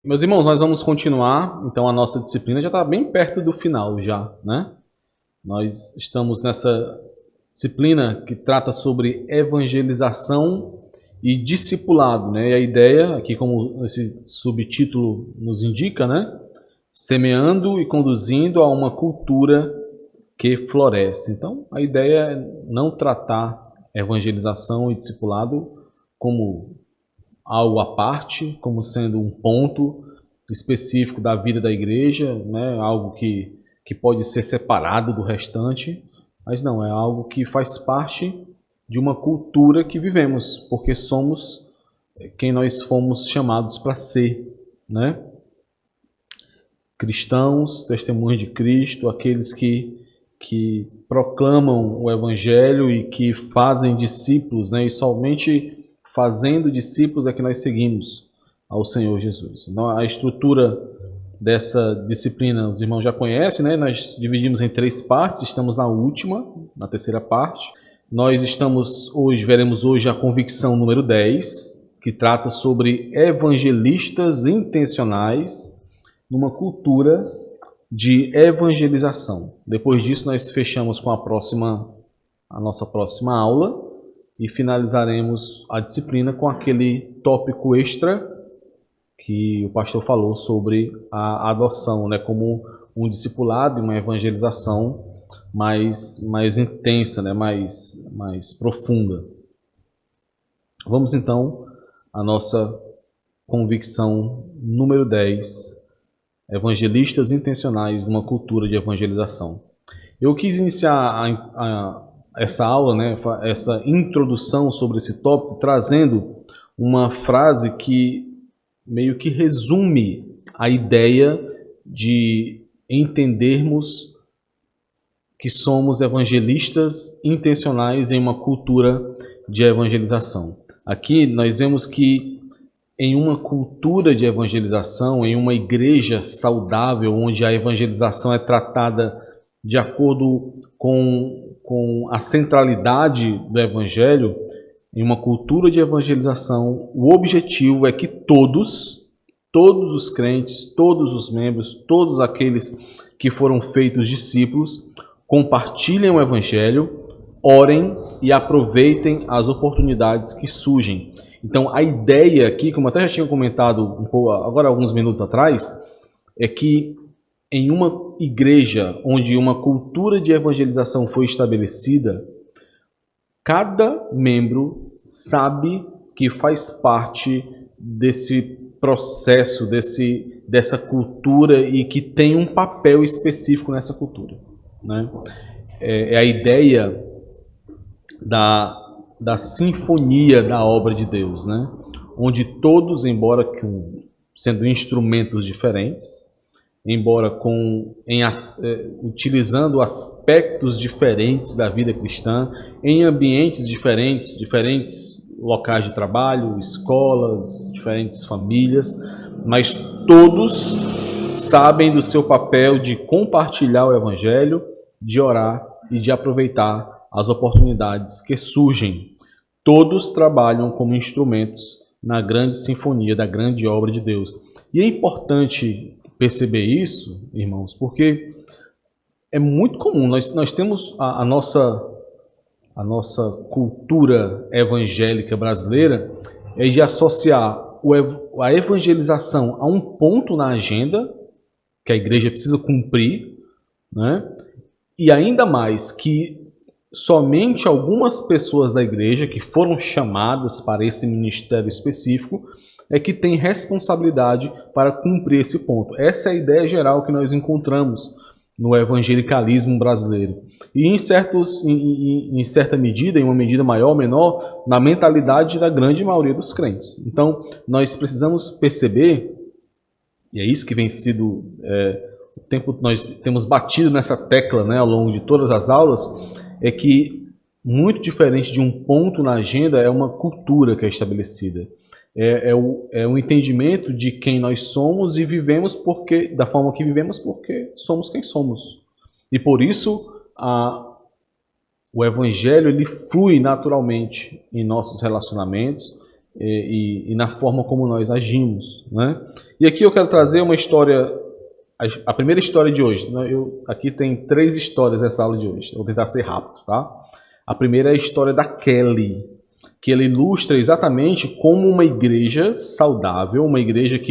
Meus irmãos, nós vamos continuar, então a nossa disciplina já está bem perto do final já, né? Nós estamos nessa disciplina que trata sobre evangelização e discipulado, né? E a ideia, aqui como esse subtítulo nos indica, né? Semeando e conduzindo a uma cultura que floresce. Então, a ideia é não tratar evangelização e discipulado como algo à parte, como sendo um ponto específico da vida da igreja, né? Algo que pode ser separado do restante, mas não, é algo que faz parte de uma cultura que vivemos, porque somos quem nós fomos chamados para ser, né? Cristãos, testemunhos de Cristo, aqueles que proclamam o Evangelho e que fazem discípulos, né? E somente fazendo discípulos é que nós seguimos ao Senhor Jesus. Então, a estrutura dessa disciplina os irmãos já conhecem, né? Nós dividimos em 3 partes, estamos na última, na terceira parte. Nós veremos hoje a convicção número 10, que trata sobre evangelistas intencionais numa cultura de evangelização. Depois disso nós fechamos com a nossa próxima aula e finalizaremos a disciplina com aquele tópico extra que o pastor falou sobre a adoção, né, como um discipulado e uma evangelização mais intensa, né, mais profunda. Vamos então à nossa convicção número 10, evangelistas intencionais numa cultura de evangelização. Eu quis iniciar essa aula, né, essa introdução sobre esse tópico, trazendo uma frase que meio que resume a ideia de entendermos que somos evangelistas intencionais em uma cultura de evangelização. Aqui nós vemos que em uma cultura de evangelização, em uma igreja saudável, onde a evangelização é tratada de acordo com a centralidade do evangelho, em uma cultura de evangelização, o objetivo é que todos os crentes, todos os membros, todos aqueles que foram feitos discípulos, compartilhem o evangelho, orem e aproveitem as oportunidades que surgem. Então, a ideia aqui, como até já tinha comentado um pouco, agora alguns minutos atrás, é que em uma igreja onde uma cultura de evangelização foi estabelecida, cada membro sabe que faz parte desse processo, dessa cultura e que tem um papel específico nessa cultura, né? É a ideia da sinfonia da obra de Deus, né? Onde todos, embora sendo instrumentos diferentes, embora utilizando aspectos diferentes da vida cristã, em ambientes diferentes locais de trabalho, escolas, diferentes famílias, mas todos sabem do seu papel de compartilhar o Evangelho, de orar e de aproveitar as oportunidades que surgem. Todos trabalham como instrumentos na grande sinfonia da grande obra de Deus. E é importante perceber isso, irmãos, porque é muito comum, nós temos a nossa cultura evangélica brasileira é de associar a evangelização a um ponto na agenda que a igreja precisa cumprir, né? E ainda mais que somente algumas pessoas da igreja que foram chamadas para esse ministério específico é que tem responsabilidade para cumprir esse ponto. Essa é a ideia geral que nós encontramos no evangelicalismo brasileiro. E em certa medida, em uma medida maior ou menor, na mentalidade da grande maioria dos crentes. Então, nós precisamos perceber, e é isso que vem sido o tempo nós temos batido nessa tecla, né, ao longo de todas as aulas, é que muito diferente de um ponto na agenda é uma cultura que é estabelecida. É o entendimento de quem nós somos e vivemos da forma que vivemos porque somos quem somos. E por isso o Evangelho ele flui naturalmente em nossos relacionamentos, e na forma como nós agimos, né? E aqui eu quero trazer uma história, a primeira história de hoje, né? Aqui tem 3 histórias nessa aula de hoje, eu vou tentar ser rápido, tá? A primeira é a história da Kelly, que ela ilustra exatamente como uma igreja saudável, uma igreja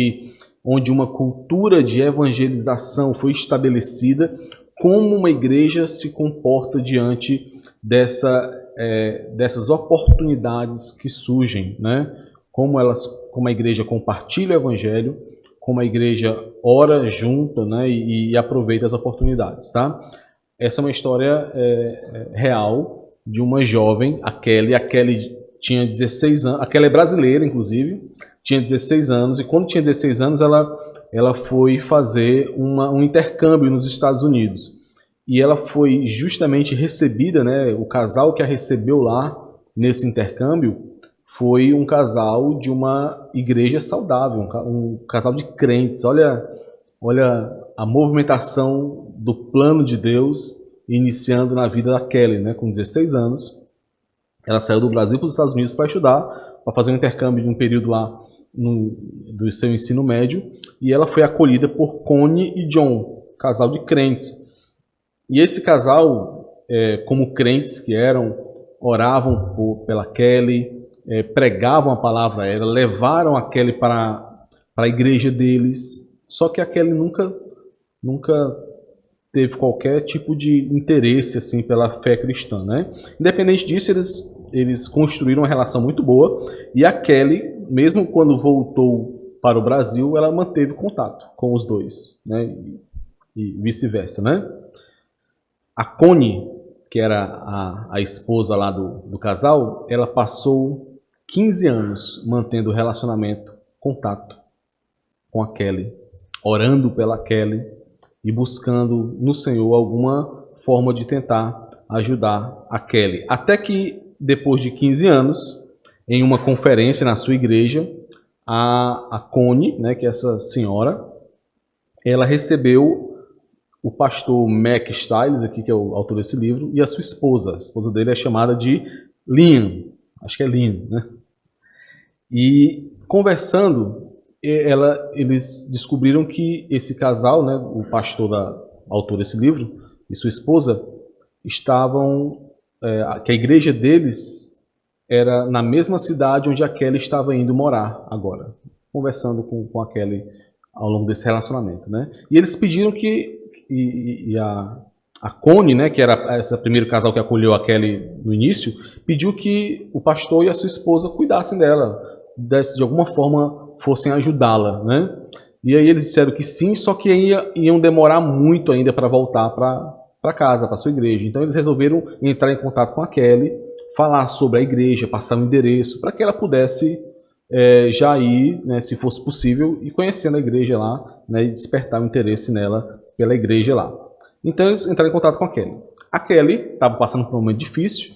onde uma cultura de evangelização foi estabelecida, como uma igreja se comporta diante dessas oportunidades que surgem, né? Como a igreja compartilha o evangelho, como a igreja ora junto, né? E aproveita as oportunidades, tá? Essa é uma história real de uma jovem, a Kelly. A Kelly tinha 16 anos, a Kelly é brasileira, inclusive, tinha 16 anos, e quando tinha 16 anos ela foi fazer um intercâmbio nos Estados Unidos. E ela foi justamente recebida, né, o casal que a recebeu lá nesse intercâmbio foi um casal de uma igreja saudável, um casal de crentes. Olha a movimentação do plano de Deus iniciando na vida da Kelly, né, com 16 anos. Ela saiu do Brasil para os Estados Unidos para estudar, para fazer um intercâmbio de um período lá do seu ensino médio, e ela foi acolhida por Connie e John, casal de crentes. E esse casal, como crentes que eram, oravam pela Kelly, pregavam a palavra a ela, levaram a Kelly para a igreja deles, só que a Kelly nunca teve qualquer tipo de interesse assim pela fé cristã, né? Independente disso, eles construíram uma relação muito boa, e a Kelly, mesmo quando voltou para o Brasil, ela manteve contato com os dois, né? E vice-versa, né? A Connie, que era a esposa lá do casal, ela passou 15 anos mantendo relacionamento, contato com a Kelly, orando pela Kelly e buscando no Senhor alguma forma de tentar ajudar a Kelly. Até que, depois de 15 anos, em uma conferência na sua igreja, a Connie, né, que é essa senhora, ela recebeu o pastor Mac Stiles, aqui, que é o autor desse livro, e a sua esposa. A esposa dele é chamada de Lynn, acho que é Lynn, né? E conversando, eles descobriram que esse casal, né, o pastor autor desse livro e sua esposa, que a igreja deles era na mesma cidade onde a Kelly estava indo morar agora, conversando com a Kelly ao longo desse relacionamento, né? E eles pediram a Connie, né, que era esse primeiro casal que acolheu a Kelly no início, pediu que o pastor e a sua esposa cuidassem dela, de alguma forma fossem ajudá-la, né? E aí eles disseram que sim, só que iam demorar muito ainda para voltar para casa, para sua igreja. Então eles resolveram entrar em contato com a Kelly, falar sobre a igreja, passar um endereço, para que ela pudesse já ir, né, se fosse possível, e conhecendo a igreja lá, né, e despertar o interesse nela pela igreja lá. Então eles entraram em contato com a Kelly. A Kelly estava passando por um momento difícil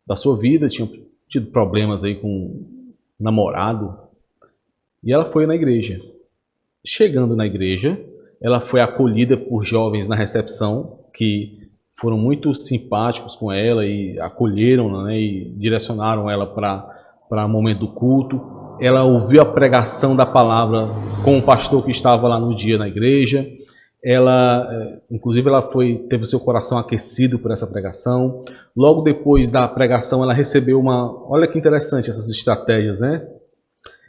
da sua vida, tinha tido problemas aí com um namorado, e ela foi na igreja. Chegando na igreja, ela foi acolhida por jovens na recepção que foram muito simpáticos com ela e acolheram, né, e direcionaram ela para o momento do culto. Ela ouviu a pregação da palavra com o pastor que estava lá no dia na igreja. Inclusive, teve o seu coração aquecido por essa pregação. Logo depois da pregação, ela recebeu olha que interessante essas estratégias, né?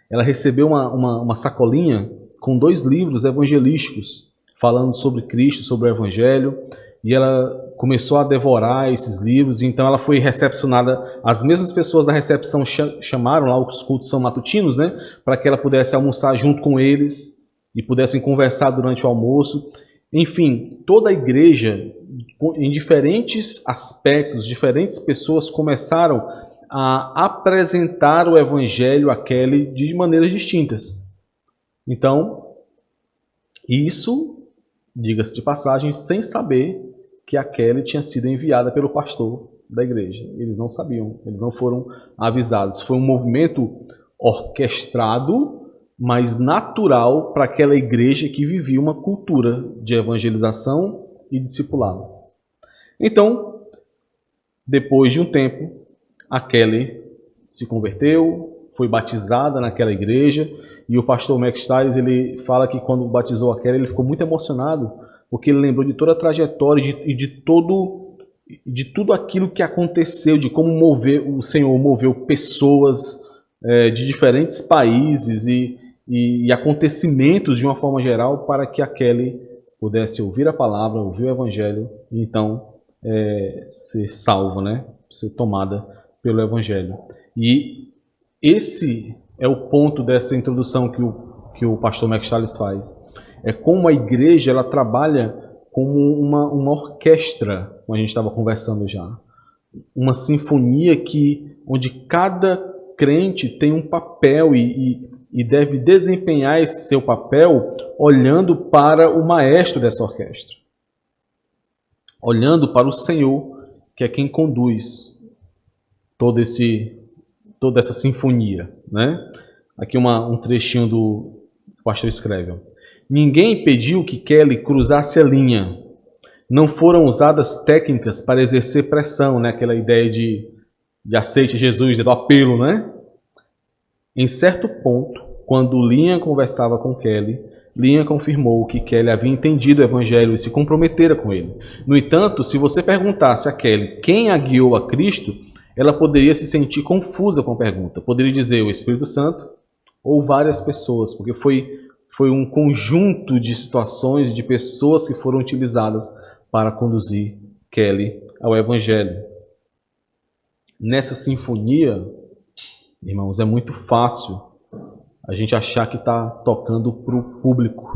Ela recebeu uma sacolinha com 2 livros evangelísticos, falando sobre Cristo, sobre o Evangelho, e ela começou a devorar esses livros. Então ela foi recepcionada, as mesmas pessoas da recepção chamaram lá, os cultos são matutinos, né, para que ela pudesse almoçar junto com eles e pudessem conversar durante o almoço. Enfim, toda a igreja, em diferentes aspectos, diferentes pessoas começaram a apresentar o Evangelho a Kelly de maneiras distintas. Então, isso, diga-se de passagem, sem saber que a Kelly tinha sido enviada pelo pastor da igreja. Eles não sabiam, eles não foram avisados. Foi um movimento orquestrado, mas natural para aquela igreja que vivia uma cultura de evangelização e discipulado. Então, depois de um tempo, a Kelly se converteu, foi batizada naquela igreja, e o pastor Max Stiles, ele fala que quando batizou a Kelly, ele ficou muito emocionado, porque ele lembrou de toda a trajetória e de tudo aquilo que aconteceu, de como o Senhor moveu pessoas de diferentes países e acontecimentos de uma forma geral para que a Kelly pudesse ouvir a palavra, ouvir o evangelho e então ser salva, né? Ser tomada pelo evangelho. E esse é o ponto dessa introdução que o pastor Max Stiles faz. É como a igreja ela trabalha como uma orquestra, como a gente estava conversando já. Uma sinfonia onde cada crente tem um papel e deve desempenhar esse seu papel olhando para o maestro dessa orquestra. Olhando para o Senhor, que é quem conduz toda essa sinfonia, né? Aqui um trechinho do pastor escreve. Ninguém pediu que Kelly cruzasse a linha. Não foram usadas técnicas para exercer pressão, né? Aquela ideia de aceite Jesus, do apelo, né? Em certo ponto, quando Liam conversava com Kelly, Liam confirmou que Kelly havia entendido o evangelho e se comprometera com ele. No entanto, se você perguntasse a Kelly quem a guiou a Cristo, ela poderia se sentir confusa com a pergunta. Poderia dizer o Espírito Santo ou várias pessoas, porque foi um conjunto de situações, de pessoas que foram utilizadas para conduzir Kelly ao evangelho. Nessa sinfonia, irmãos, é muito fácil a gente achar que está tocando para o público.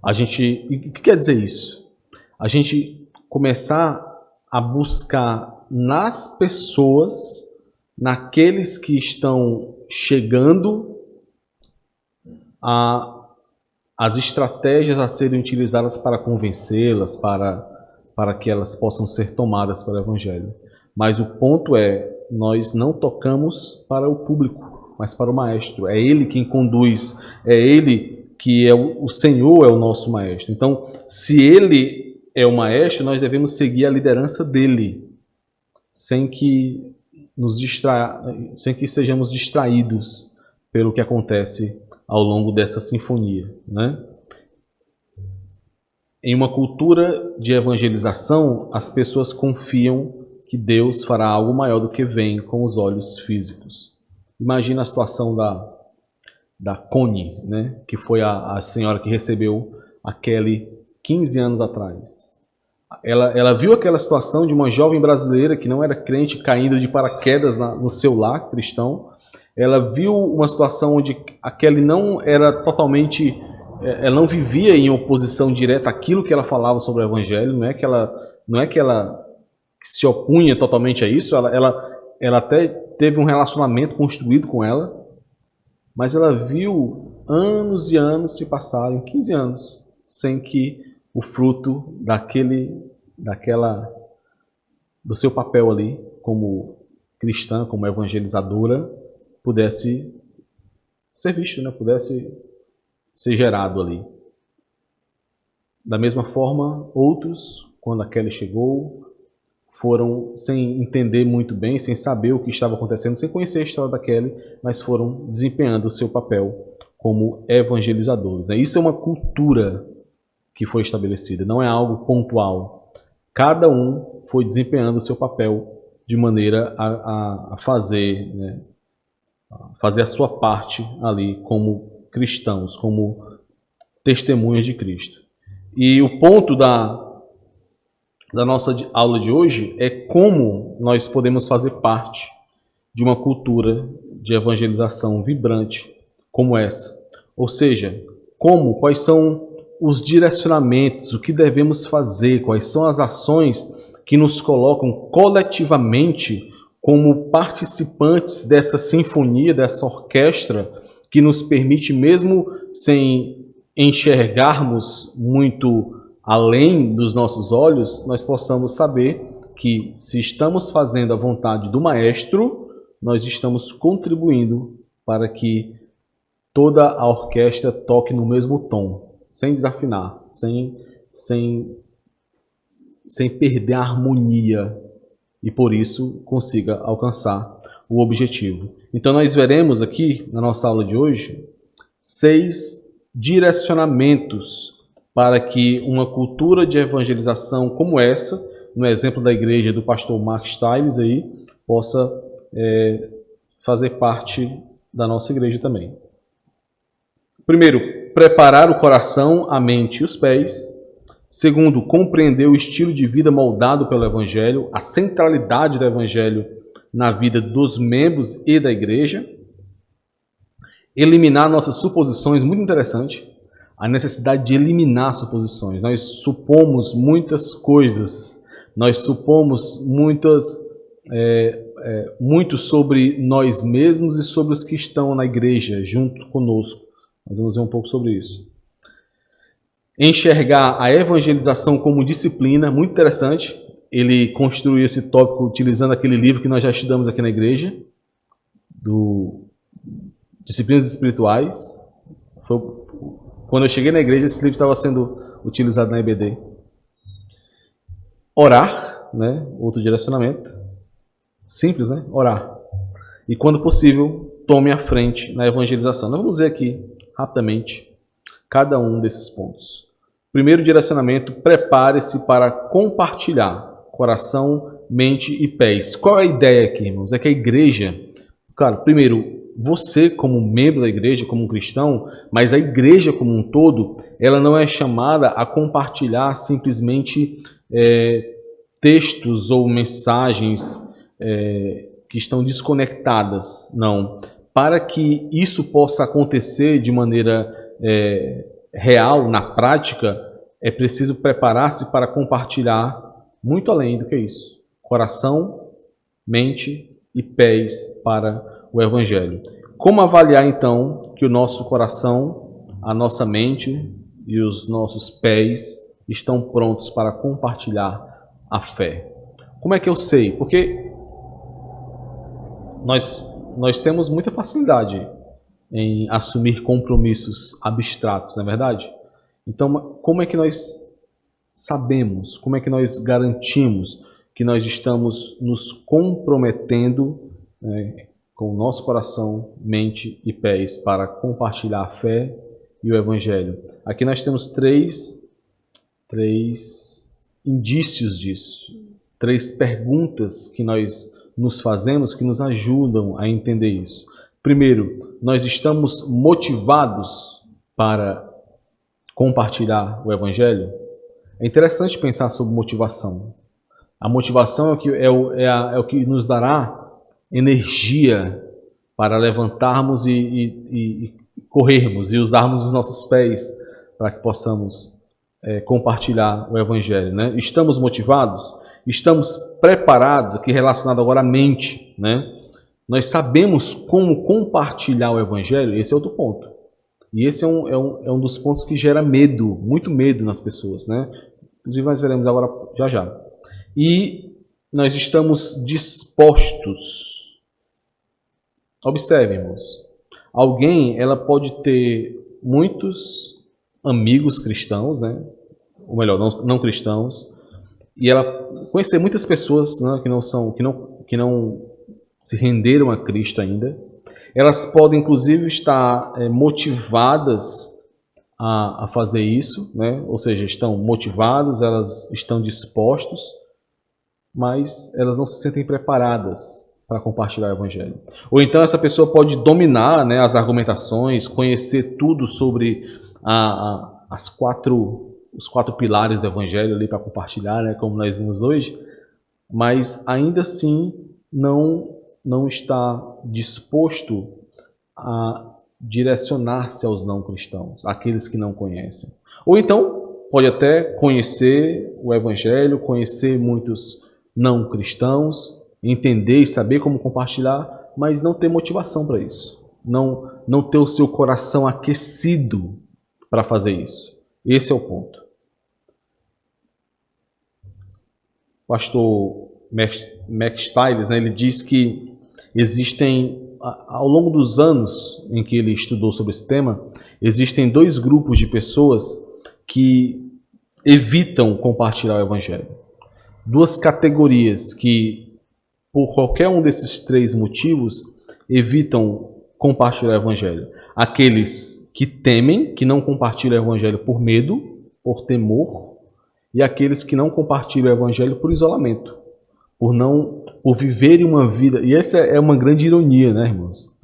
O que quer dizer isso? A gente começar a buscar nas pessoas, naqueles que estão chegando, as estratégias a serem utilizadas para convencê-las, para que elas possam ser tomadas pelo Evangelho. Mas o ponto nós não tocamos para o público, mas para o Maestro. É Ele quem conduz, é Ele que o Senhor é o nosso Maestro. Então, se Ele é o Maestro, nós devemos seguir a liderança dEle, sem que sejamos distraídos pelo que acontece ao longo dessa sinfonia, né? Em uma cultura de evangelização, as pessoas confiam que Deus fará algo maior do que vem com os olhos físicos. Imagina a situação da Connie, né? Que foi a senhora que recebeu a Kelly 15 anos atrás. Ela viu aquela situação de uma jovem brasileira que não era crente caindo de paraquedas no seu lar cristão. Ela viu uma situação onde a Kelly não era totalmente... Ela não vivia em oposição direta àquilo que ela falava sobre o Evangelho. Não é que ela se opunha totalmente a isso. Ela até teve um relacionamento construído com ela. Mas ela viu anos e anos se passarem, 15 anos, sem que o fruto do seu papel ali, como cristã, como evangelizadora, pudesse ser visto, né? Pudesse ser gerado ali. Da mesma forma, outros, quando a Kelly chegou, foram sem entender muito bem, sem saber o que estava acontecendo, sem conhecer a história da Kelly, mas foram desempenhando o seu papel como evangelizadores. Isso é uma cultura que foi estabelecida, não é algo pontual. Cada um foi desempenhando o seu papel de maneira a fazer, né, fazer a sua parte ali como cristãos, como testemunhas de Cristo. E o ponto da nossa aula de hoje é como nós podemos fazer parte de uma cultura de evangelização vibrante como essa. Ou seja, quais são os direcionamentos, o que devemos fazer, quais são as ações que nos colocam coletivamente como participantes dessa sinfonia, dessa orquestra, que nos permite, mesmo sem enxergarmos muito além dos nossos olhos, nós possamos saber que, se estamos fazendo a vontade do Maestro, nós estamos contribuindo para que toda a orquestra toque no mesmo tom, sem desafinar, sem perder a harmonia, e por isso consiga alcançar o objetivo. Então nós veremos aqui, na nossa aula de hoje, 6 direcionamentos para que uma cultura de evangelização como essa, no exemplo da igreja do pastor Mark Stiles, aí, possa fazer parte da nossa igreja também. Primeiro, preparar o coração, a mente e os pés. Segundo, compreender o estilo de vida moldado pelo Evangelho, a centralidade do Evangelho na vida dos membros e da igreja. Eliminar nossas suposições, muito interessante, a necessidade de eliminar suposições. Nós supomos muitas coisas, nós supomos muito sobre nós mesmos e sobre os que estão na igreja junto conosco. Nós vamos ver um pouco sobre isso. Enxergar a evangelização como disciplina, muito interessante. Ele construiu esse tópico utilizando aquele livro que nós já estudamos aqui na igreja, do Disciplinas Espirituais. Quando eu cheguei na igreja, esse livro estava sendo utilizado na EBD. Orar, né? Outro direcionamento. Simples, né? Orar. E quando possível, tome a frente na evangelização. Nós vamos ver aqui, rapidamente, cada um desses pontos. Primeiro direcionamento, prepare-se para compartilhar coração, mente e pés. Qual é a ideia aqui, irmãos? É que a igreja, claro, primeiro, você como membro da igreja, como um cristão, mas a igreja como um todo, ela não é chamada a compartilhar simplesmente textos ou mensagens que estão desconectadas, não. Para que isso possa acontecer de maneira real, na prática, é preciso preparar-se para compartilhar muito além do que isso. Coração, mente e pés para o Evangelho. Como avaliar, então, que o nosso coração, a nossa mente e os nossos pés estão prontos para compartilhar a fé? Como é que eu sei? Porque nós temos muita facilidade em assumir compromissos abstratos, não é verdade? Então, como é que nós sabemos, como é que nós garantimos que nós estamos nos comprometendo com o nosso coração, mente e pés para compartilhar a fé e o Evangelho? Aqui nós temos três indícios disso, 3 perguntas que nós nos fazemos que nos ajudam a entender isso. Primeiro, nós estamos motivados para compartilhar o Evangelho? É interessante pensar sobre motivação. A motivação é o que nos dará energia para levantarmos e corrermos e usarmos os nossos pés para que possamos compartilhar o Evangelho, né? Estamos motivados? Estamos preparados? Aqui relacionado agora à mente, né? Nós sabemos como compartilhar o Evangelho? Esse é outro ponto. E esse é um dos pontos que gera medo, muito medo nas pessoas, né? Inclusive nós veremos agora já. E nós estamos dispostos. Observe, irmãos. Ela pode ter muitos amigos cristãos, né? Ou melhor, não cristãos, e ela conhecer muitas pessoas, né, que não se renderam a Cristo ainda. Elas podem, inclusive, estar motivadas a fazer isso, né? Ou seja, estão motivados, elas estão dispostos, mas elas não se sentem preparadas para compartilhar o Evangelho. Ou então essa pessoa pode dominar, né, as argumentações, conhecer tudo sobre os 4 pilares do Evangelho ali para compartilhar, né, como nós vimos hoje, mas ainda assim não está disposto a direcionar-se aos não cristãos, àqueles que não conhecem. Ou então pode até conhecer o Evangelho, conhecer muitos não cristãos, entender e saber como compartilhar, mas não ter motivação para isso. Não ter o seu coração aquecido para fazer isso. Esse é o ponto. O pastor Mark Stiles, né, ele diz que existem, ao longo dos anos em que ele estudou sobre esse tema, existem 2 grupos de pessoas que evitam compartilhar o Evangelho. 2 categorias que por qualquer um desses três motivos, evitam compartilhar o evangelho. Aqueles que temem, que não compartilham o evangelho por medo, por temor, e aqueles que não compartilham o evangelho por isolamento, por viverem uma vida, e essa é uma grande ironia, né, irmãos?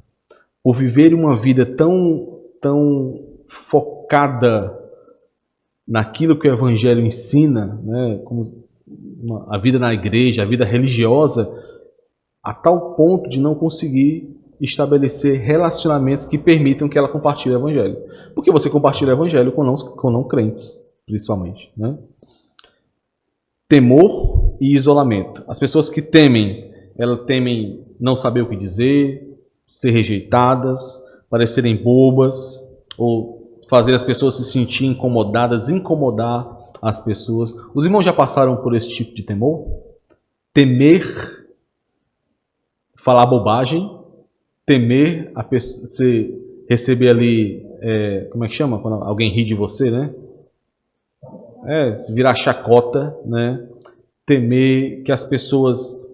Por viverem uma vida tão focada naquilo que o evangelho ensina, né, como a vida na igreja, a vida religiosa, a tal ponto de não conseguir estabelecer relacionamentos que permitam que ela compartilhe o evangelho. Porque você compartilha o evangelho com não crentes, principalmente, né? Temor e isolamento. As pessoas que temem, elas temem não saber o que dizer, ser rejeitadas, parecerem bobas, ou fazer as pessoas se sentirem incomodadas, incomodar as pessoas. Os irmãos já passaram por esse tipo de temor? Temer falar bobagem, temer a pessoa, receber ali, como é que chama? Quando alguém ri de você, né? Se virar chacota, né? Temer que as pessoas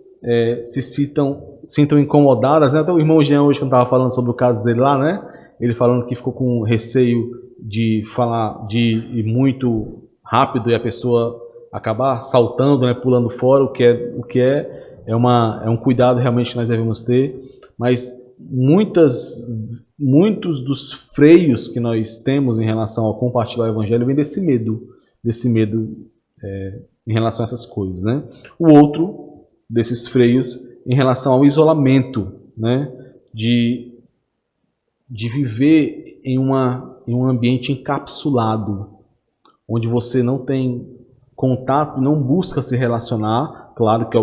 se sintam incomodadas, né? Até o irmão Jean hoje, quando estava falando sobre o caso dele lá, né? Ele falando que ficou com receio de de ir muito rápido e a pessoa acabar saltando, né? Pulando fora, o que é um cuidado realmente que nós devemos ter. Mas muitos dos freios que nós temos em relação ao compartilhar o evangelho vem desse medo em relação a essas coisas, né? O outro desses freios em relação ao isolamento, né? De viver em um ambiente encapsulado, onde você não tem contato, não busca se relacionar, claro que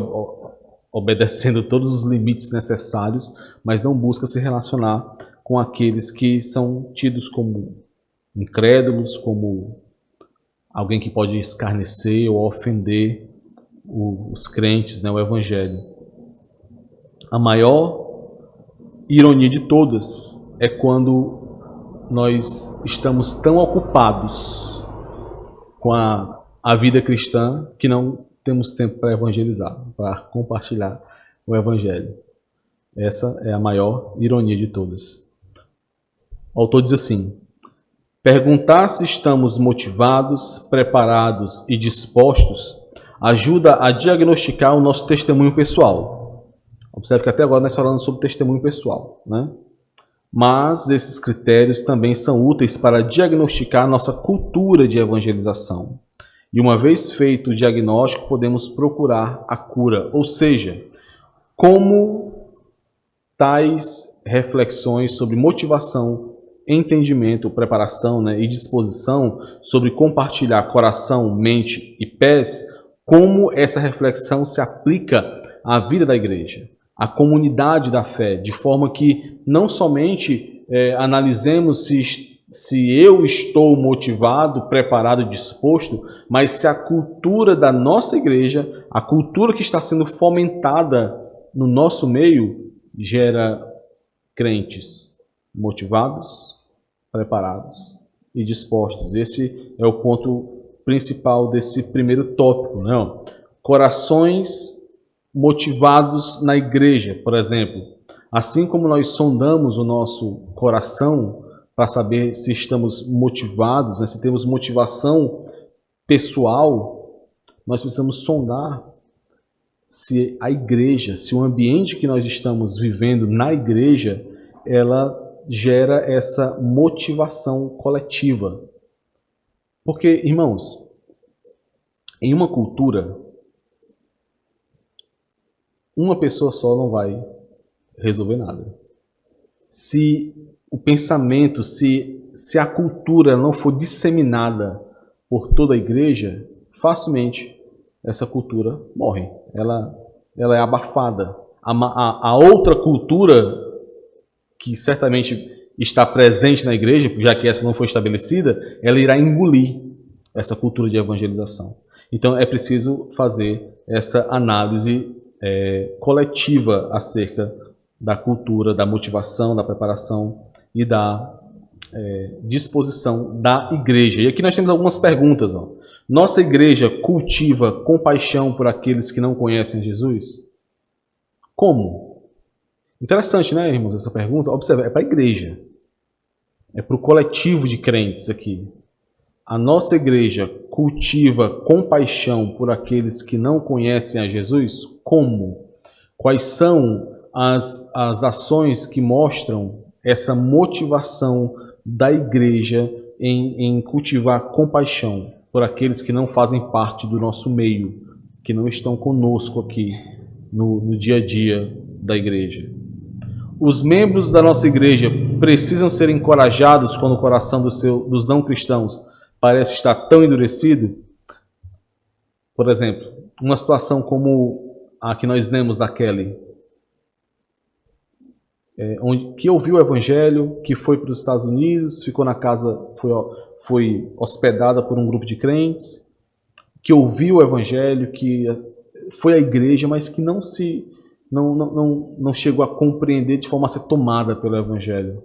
obedecendo todos os limites necessários, mas não busca se relacionar com aqueles que são tidos como incrédulos, como alguém que pode escarnecer ou ofender os crentes, né, o evangelho. A maior ironia de todas é quando nós estamos tão ocupados com a vida cristã que não temos tempo para evangelizar, para compartilhar o evangelho. Essa é a maior ironia de todas. O autor diz assim: perguntar se estamos motivados, preparados e dispostos ajuda a diagnosticar o nosso testemunho pessoal. Observe que até agora nós falamos sobre testemunho pessoal, né? Mas esses critérios também são úteis para diagnosticar a nossa cultura de evangelização. E uma vez feito o diagnóstico, podemos procurar a cura. Ou seja, como tais reflexões sobre motivação, entendimento, preparação, né, e disposição sobre compartilhar coração, mente e pés, como essa reflexão se aplica à vida da igreja, à comunidade da fé, de forma que não somente analisemos se eu estou motivado, preparado, disposto, mas se a cultura da nossa igreja, a cultura que está sendo fomentada no nosso meio, gera crentes motivados, preparados e dispostos. Esse é o ponto principal desse primeiro tópico, né? Corações motivados na igreja, por exemplo. Assim como nós sondamos o nosso coração para saber se estamos motivados, né, se temos motivação pessoal, nós precisamos sondar se a igreja, se o ambiente que nós estamos vivendo na igreja, ela gera essa motivação coletiva. Porque, irmãos, em uma cultura, uma pessoa só não vai resolver nada. Se o pensamento, se a cultura não for disseminada por toda a igreja, facilmente essa cultura morre. Ela é abafada. A outra cultura que certamente está presente na igreja, já que essa não foi estabelecida, ela irá engolir essa cultura de evangelização. Então é preciso fazer essa análise coletiva acerca da cultura, da motivação, da preparação e da disposição da igreja. E aqui nós temos algumas perguntas. Ó. Nossa igreja cultiva compaixão por aqueles que não conhecem Jesus? Como? Interessante, né, irmãos, essa pergunta? Observe, é para a igreja. É para o coletivo de crentes aqui. A nossa igreja cultiva compaixão por aqueles que não conhecem a Jesus? Como? Quais são as ações que mostram essa motivação da igreja em cultivar compaixão por aqueles que não fazem parte do nosso meio, que não estão conosco aqui no dia a dia da igreja? Os membros da nossa igreja precisam ser encorajados quando o coração dos não cristãos parece estar tão endurecido? Por exemplo, uma situação como a que nós lemos da Kelly, que ouviu o evangelho, que foi para os Estados Unidos, ficou na casa, foi hospedada por um grupo de crentes, que ouviu o evangelho, que foi à igreja, mas que não chegou a compreender de forma a ser tomada pelo evangelho.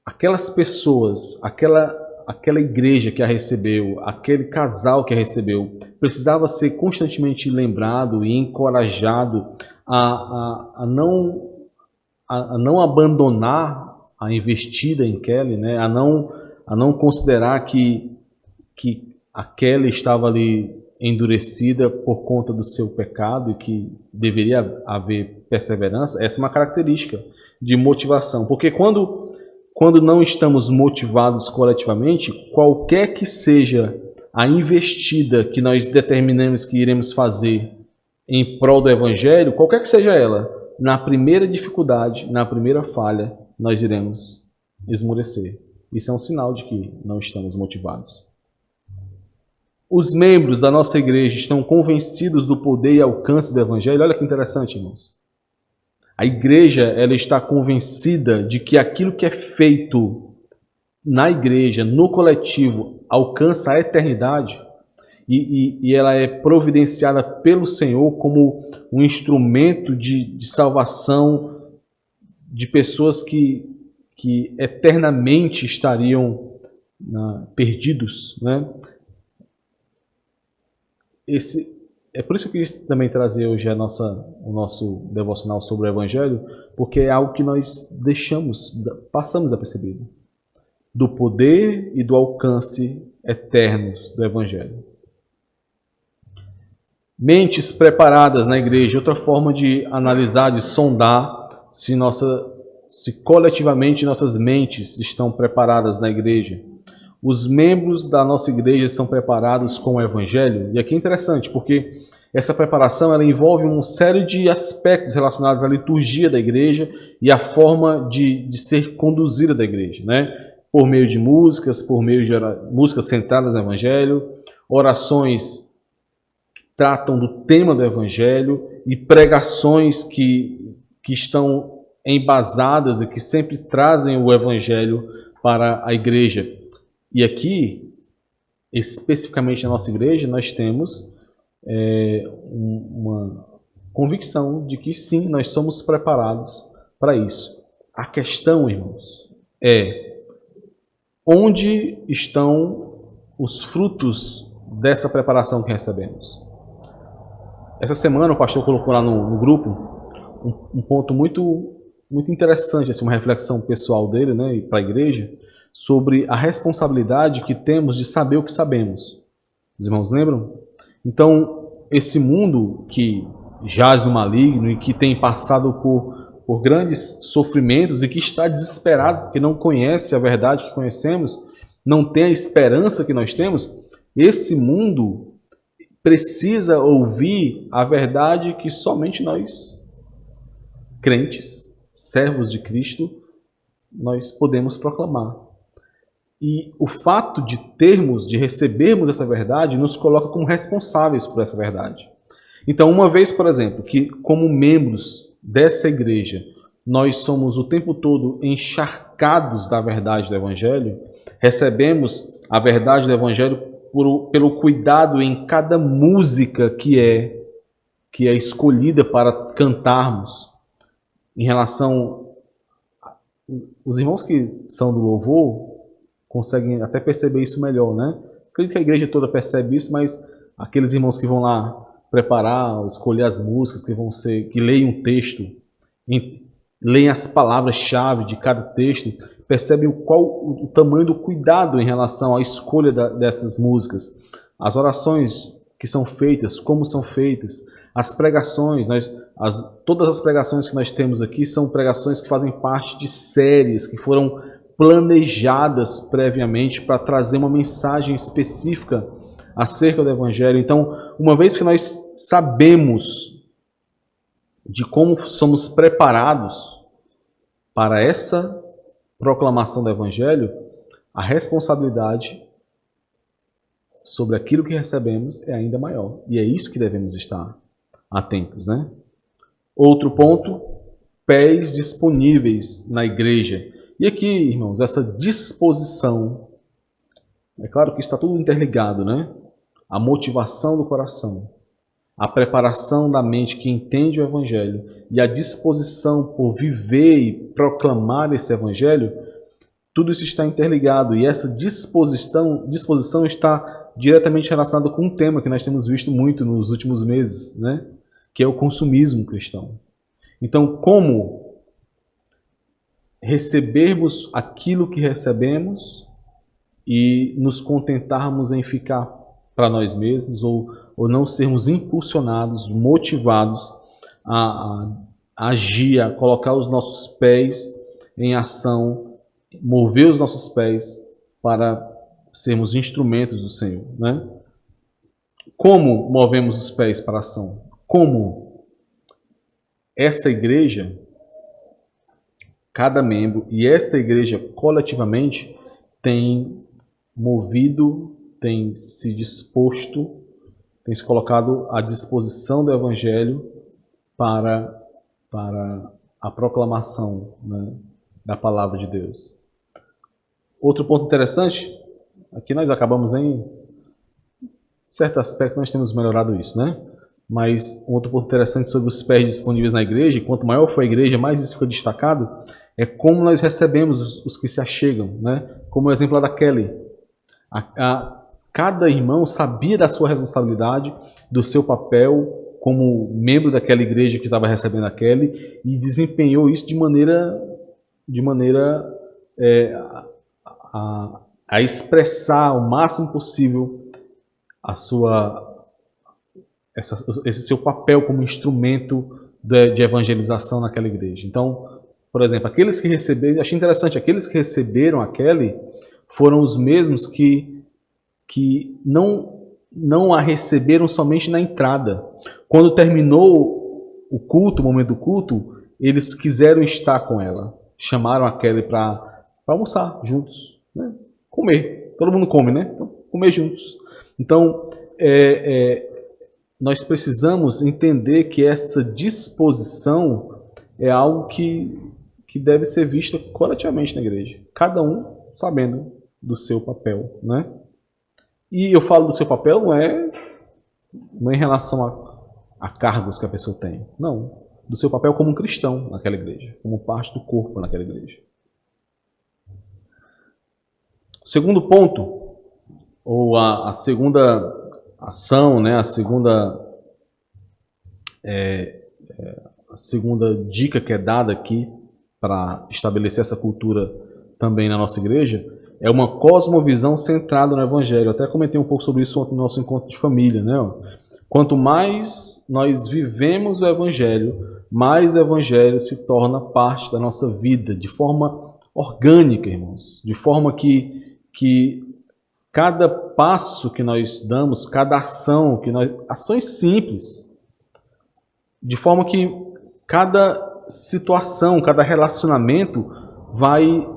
Aquelas pessoas, aquela igreja que a recebeu, aquele casal que a recebeu, precisava ser constantemente lembrado e encorajado a não abandonar a investida em Kelly, né? a não considerar que a Kelly estava ali endurecida por conta do seu pecado e que deveria haver perseverança. Essa é uma característica de motivação, porque quando não estamos motivados coletivamente, qualquer que seja a investida que nós determinamos que iremos fazer em prol do evangelho, qualquer que seja ela, na primeira dificuldade, na primeira falha, nós iremos esmorecer. Isso é um sinal de que não estamos motivados. Os membros da nossa igreja estão convencidos do poder e alcance do evangelho. Olha que interessante, irmãos. A igreja, ela está convencida de que aquilo que é feito na igreja, no coletivo, alcança a eternidade e ela é providenciada pelo Senhor como um instrumento de salvação de pessoas que eternamente estariam perdidos, né? É por isso que eu quis também trazer hoje o nosso devocional sobre o Evangelho, porque é algo que nós passamos apercebido, do poder e do alcance eternos do Evangelho. Mentes preparadas na igreja, outra forma de analisar, de sondar se coletivamente nossas mentes estão preparadas na igreja. Os membros da nossa igreja são preparados com o Evangelho? E aqui é interessante, porque essa preparação ela envolve uma série de aspectos relacionados à liturgia da igreja e à forma de ser conduzida da igreja, né? Por meio de músicas, músicas centradas no Evangelho, orações que tratam do tema do Evangelho e pregações que estão embasadas e que sempre trazem o Evangelho para a igreja. E aqui, especificamente na nossa igreja, nós temos uma convicção de que sim, nós somos preparados para isso. A questão, irmãos, é onde estão os frutos dessa preparação que recebemos? Essa semana o pastor colocou lá no grupo um ponto muito, muito interessante, assim, uma reflexão pessoal dele, né, para a igreja, sobre a responsabilidade que temos de saber o que sabemos. Os irmãos lembram? Então, esse mundo que jaz no maligno e que tem passado por grandes sofrimentos e que está desesperado porque não conhece a verdade que conhecemos, não tem a esperança que nós temos, esse mundo precisa ouvir a verdade que somente nós, crentes, servos de Cristo, nós podemos proclamar. E o fato de recebermos essa verdade, nos coloca como responsáveis por essa verdade. Então, uma vez, por exemplo, que como membros dessa igreja, nós somos o tempo todo encharcados da verdade do Evangelho, recebemos a verdade do Evangelho pelo cuidado em cada música que é escolhida para cantarmos. Em relação... Os irmãos que são do louvor conseguem até perceber isso melhor, né? Acredito que a igreja toda percebe isso, mas aqueles irmãos que vão lá preparar, escolher as músicas que vão ser, que leem um texto, leem as palavras-chave de cada texto, percebe o tamanho do cuidado em relação à escolha dessas músicas, as orações que são feitas, como são feitas, as pregações, todas as pregações que nós temos aqui são pregações que fazem parte de séries que foram planejadas previamente para trazer uma mensagem específica acerca do Evangelho. Então, uma vez que nós sabemos de como somos preparados para essa proclamação do Evangelho, a responsabilidade sobre aquilo que recebemos é ainda maior. E é isso que devemos estar atentos, né? Outro ponto, pés disponíveis na igreja. E aqui, irmãos, essa disposição, é claro que está tudo interligado, né? A motivação do coração, a preparação da mente que entende o Evangelho e a disposição por viver e proclamar esse Evangelho, tudo isso está interligado. E essa disposição está diretamente relacionada com um tema que nós temos visto muito nos últimos meses, né? Que é o consumismo cristão. Então, como recebermos aquilo que recebemos e nos contentarmos em ficar para nós mesmos ou não sermos impulsionados, motivados a agir, a colocar os nossos pés em ação, mover os nossos pés para sermos instrumentos do Senhor, né? Como movemos os pés para a ação? Como essa igreja, cada membro e essa igreja coletivamente tem movido, tem se disposto, tem se colocado à disposição do Evangelho para a proclamação, né, da palavra de Deus. Outro ponto interessante, aqui nós acabamos em certo aspecto nós temos melhorado isso, né? Mas um outro ponto interessante sobre os pés disponíveis na igreja, e quanto maior for a igreja, mais isso fica destacado, é como nós recebemos os que se achegam, né? Como o exemplo da Kelly. Cada irmão sabia da sua responsabilidade, do seu papel como membro daquela igreja que estava recebendo a Kelly e desempenhou isso de maneira a expressar o máximo possível esse seu papel como instrumento de evangelização naquela igreja. Então, por exemplo, aqueles que receberam, achei interessante, aqueles que receberam a Kelly foram os mesmos que não a receberam somente na entrada. Quando terminou o culto, o momento do culto, eles quiseram estar com ela. Chamaram a Kelly para almoçar juntos, né? Comer. Todo mundo come, né? Então, comer juntos. Então, nós precisamos entender que essa disposição é algo que deve ser vista coletivamente na igreja. Cada um sabendo do seu papel, né? E eu falo do seu papel não é em relação a cargos que a pessoa tem. Não. Do seu papel como um cristão naquela igreja. Como parte do corpo naquela igreja. O segundo ponto, ou a segunda ação, né? A segunda dica que é dada aqui para estabelecer essa cultura também na nossa igreja, é uma cosmovisão centrada no Evangelho. Eu até comentei um pouco sobre isso no nosso encontro de família, né? Quanto mais nós vivemos o Evangelho, mais o Evangelho se torna parte da nossa vida, de forma orgânica, irmãos. De forma que cada passo que nós damos, cada ação, ações simples, de forma que cada situação, cada relacionamento vai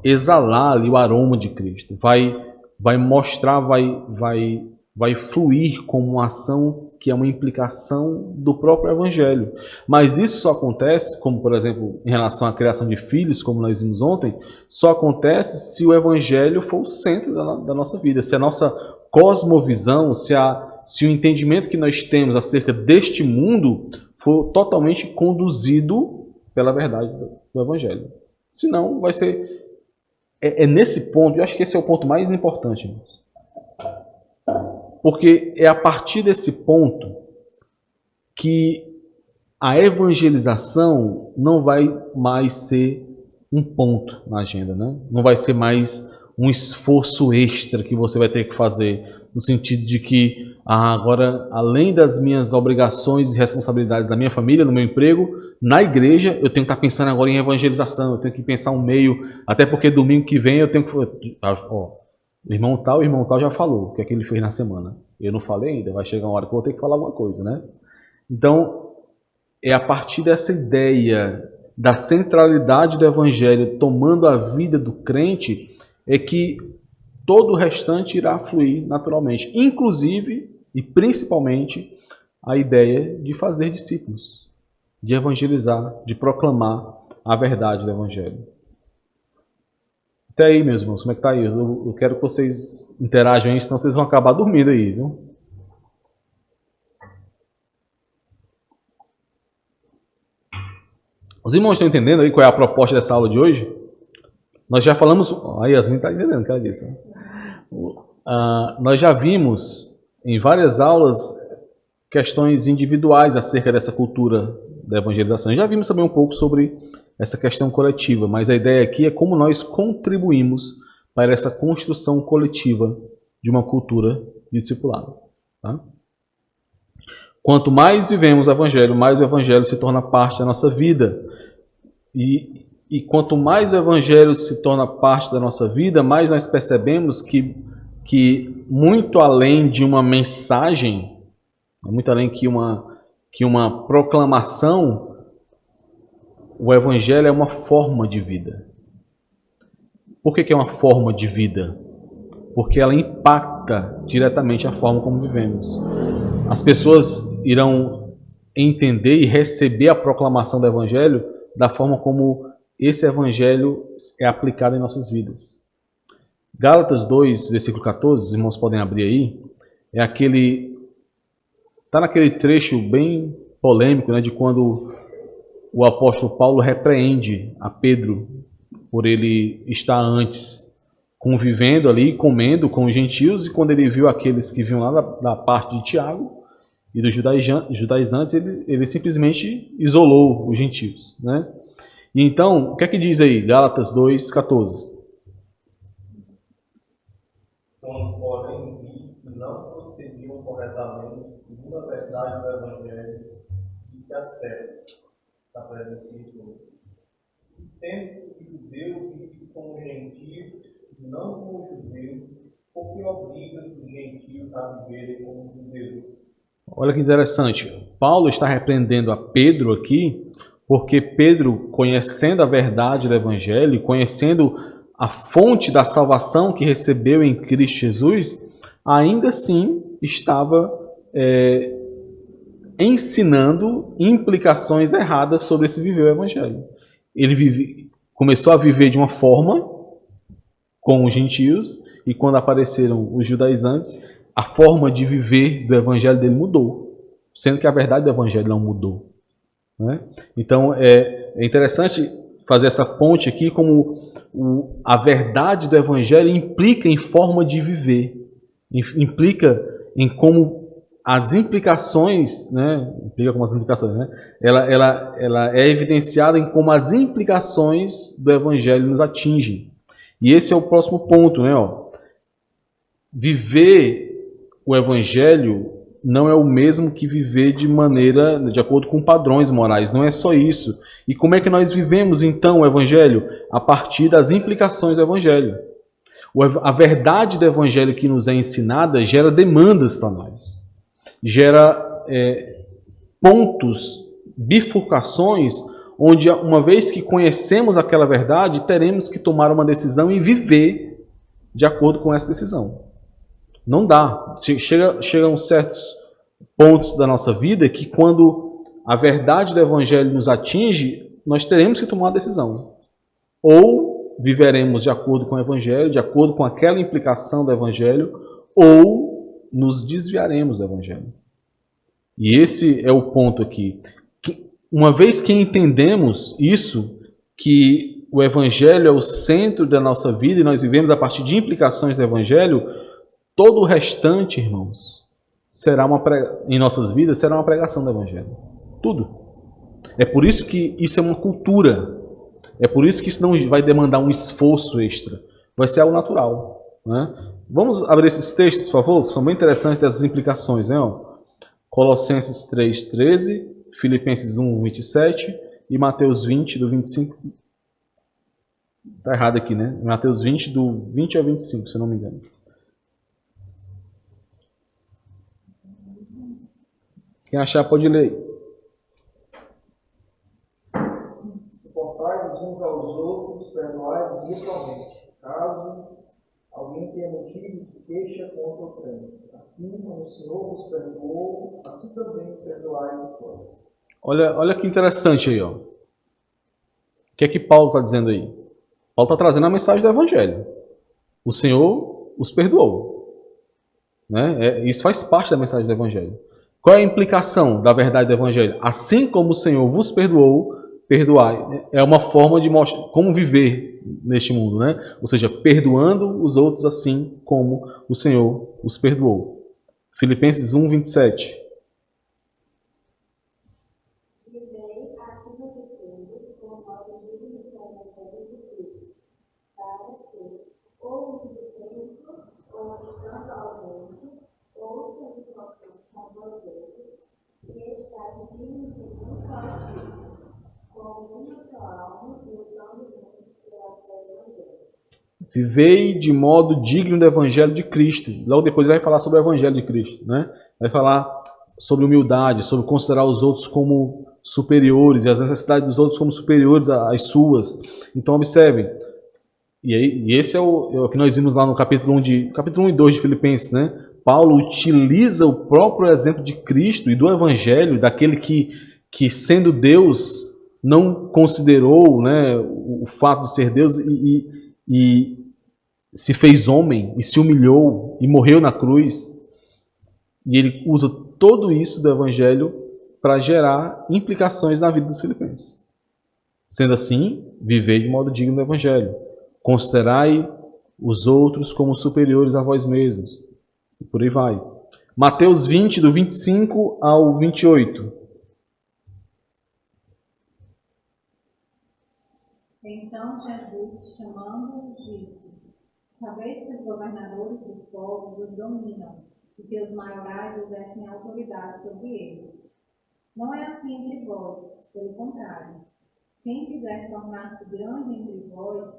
exalar ali o aroma de Cristo, vai mostrar, vai fluir como uma ação que é uma implicação do próprio Evangelho. Mas isso só acontece, como por exemplo, em relação à criação de filhos, como nós vimos ontem, só acontece se o Evangelho for o centro da nossa vida, se a nossa cosmovisão, se o entendimento que nós temos acerca deste mundo for totalmente conduzido pela verdade do Evangelho. Senão vai ser... É nesse ponto, eu acho que esse é o ponto mais importante, irmãos. Porque é a partir desse ponto que a evangelização não vai mais ser um ponto na agenda, né? Não vai ser mais um esforço extra que você vai ter que fazer, no sentido de que agora, além das minhas obrigações e responsabilidades da minha família, no meu emprego, na igreja, eu tenho que estar pensando agora em evangelização, eu tenho que pensar um meio, até porque domingo que vem eu tenho que... o irmão tal já falou o que é que ele fez na semana. Eu não falei ainda, vai chegar uma hora que eu vou ter que falar alguma coisa, né? Então, é a partir dessa ideia da centralidade do evangelho tomando a vida do crente, é que todo o restante irá fluir naturalmente. Inclusive, e principalmente, a ideia de fazer discípulos, de evangelizar, de proclamar a verdade do evangelho. Até aí, meus irmãos, como é que está aí? Eu quero que vocês interajam aí, senão vocês vão acabar dormindo aí, viu? Os irmãos estão entendendo aí qual é a proposta dessa aula de hoje? Nós já falamos... A Yasmin está entendendo o que ela disse. Nós já vimos em várias aulas questões individuais acerca dessa cultura da evangelização. Já vimos também um pouco sobre essa questão coletiva, mas a ideia aqui é como nós contribuímos para essa construção coletiva de uma cultura de discipulado. Tá? Quanto mais vivemos o evangelho, mais o evangelho se torna parte da nossa vida. E quanto mais o evangelho se torna parte da nossa vida, mais nós percebemos que muito além de uma mensagem, muito além que uma proclamação, o evangelho é uma forma de vida. Por que é uma forma de vida? Porque ela impacta diretamente a forma como vivemos. As pessoas irão entender e receber a proclamação do evangelho da forma como esse evangelho é aplicado em nossas vidas. Gálatas 2, versículo 14, os irmãos podem abrir aí, está naquele trecho bem polêmico, né, de quando o apóstolo Paulo repreende a Pedro por ele estar antes convivendo ali, comendo com os gentios, e quando ele viu aqueles que vinham lá da parte de Tiago e dos judaizantes, ele simplesmente isolou os gentios, né? E então, o que é que diz aí? Gálatas 2, 14. Quando, porém, vi que não procediam corretamente, segundo a verdade do Evangelho, disse a certo, da presença de Deus. Se sendo o judeu vives como gentio, não como judeu, por que obrigas os gentios a viverem como judeus? Olha que interessante. Paulo está repreendendo a Pedro aqui, porque Pedro, conhecendo a verdade do Evangelho, conhecendo a fonte da salvação que recebeu em Cristo Jesus, ainda assim estava ensinando implicações erradas sobre esse viver o Evangelho. Ele começou a viver de uma forma com os gentios, e quando apareceram os judaizantes, a forma de viver do Evangelho dele mudou, sendo que a verdade do Evangelho não mudou. Né? Então é interessante fazer essa ponte aqui, como a verdade do Evangelho implica em forma de viver, implica em como as implicações, né? Implica como as implicações, né? Ela é evidenciada em como as implicações do Evangelho nos atingem. E esse é o próximo ponto, né? Viver o Evangelho não é o mesmo que viver de acordo com padrões morais. Não é só isso. E como é que nós vivemos então o Evangelho? A partir das implicações do Evangelho. A verdade do Evangelho que nos é ensinada gera demandas para nós. Gera pontos, bifurcações, onde uma vez que conhecemos aquela verdade, teremos que tomar uma decisão e viver de acordo com essa decisão. Não dá. Chegam certos pontos da nossa vida que, quando a verdade do Evangelho nos atinge, nós teremos que tomar uma decisão. Ou viveremos de acordo com o Evangelho, de acordo com aquela implicação do Evangelho, ou nos desviaremos do Evangelho. E esse é o ponto aqui. Uma vez que entendemos isso, que o Evangelho é o centro da nossa vida e nós vivemos a partir de implicações do Evangelho, todo o restante, irmãos, em nossas vidas, será uma pregação do Evangelho. Tudo. É por isso que isso é uma cultura. É por isso que isso não vai demandar um esforço extra. Vai ser algo natural. Né? Vamos abrir esses textos, por favor, que são bem interessantes dessas implicações. Né? Colossenses 3:13, Filipenses 1:27 e Mateus 20, do 25. Está errado aqui, né? Mateus 20, do 20 ao 25, se não me engano. Quem achar pode ler. Suportai-vos uns aos outros, perdoai-vos mutuamente, caso alguém tenha motivo de queixa contra o crente. Assim como o Senhor vos perdoou, assim também perdoai vós. Olha que interessante aí, ó. O que é que Paulo está dizendo aí? Paulo está trazendo a mensagem do Evangelho. O Senhor os perdoou. Né? Isso faz parte da mensagem do Evangelho. Qual é a implicação da verdade do Evangelho? Assim como o Senhor vos perdoou, perdoai. É uma forma de mostrar como viver neste mundo, né? Ou seja, perdoando os outros assim como o Senhor os perdoou. Filipenses 1:27. Vivei de modo digno do Evangelho de Cristo. Logo depois ele vai falar sobre o Evangelho de Cristo. Né? Vai falar sobre humildade, sobre considerar os outros como superiores e as necessidades dos outros como superiores às suas. Então observem. E esse é o que nós vimos lá no capítulo 1 e 2 de Filipenses. Né? Paulo utiliza o próprio exemplo de Cristo e do Evangelho, daquele que sendo Deus, não considerou, né, o fato de ser Deus e se fez homem e se humilhou e morreu na cruz. E ele usa tudo isso do Evangelho para gerar implicações na vida dos filipenses. Sendo assim, vivei de modo digno do Evangelho. Considerai os outros como superiores a vós mesmos. E por aí vai. Mateus 20, do 25 ao 28. Então Jesus, chamando-os, disse: Sabeis que os governadores dos povos os dominam, e que os maiorais exercem autoridade sobre eles. Não é assim entre vós, pelo contrário. Quem quiser tornar-se grande entre vós,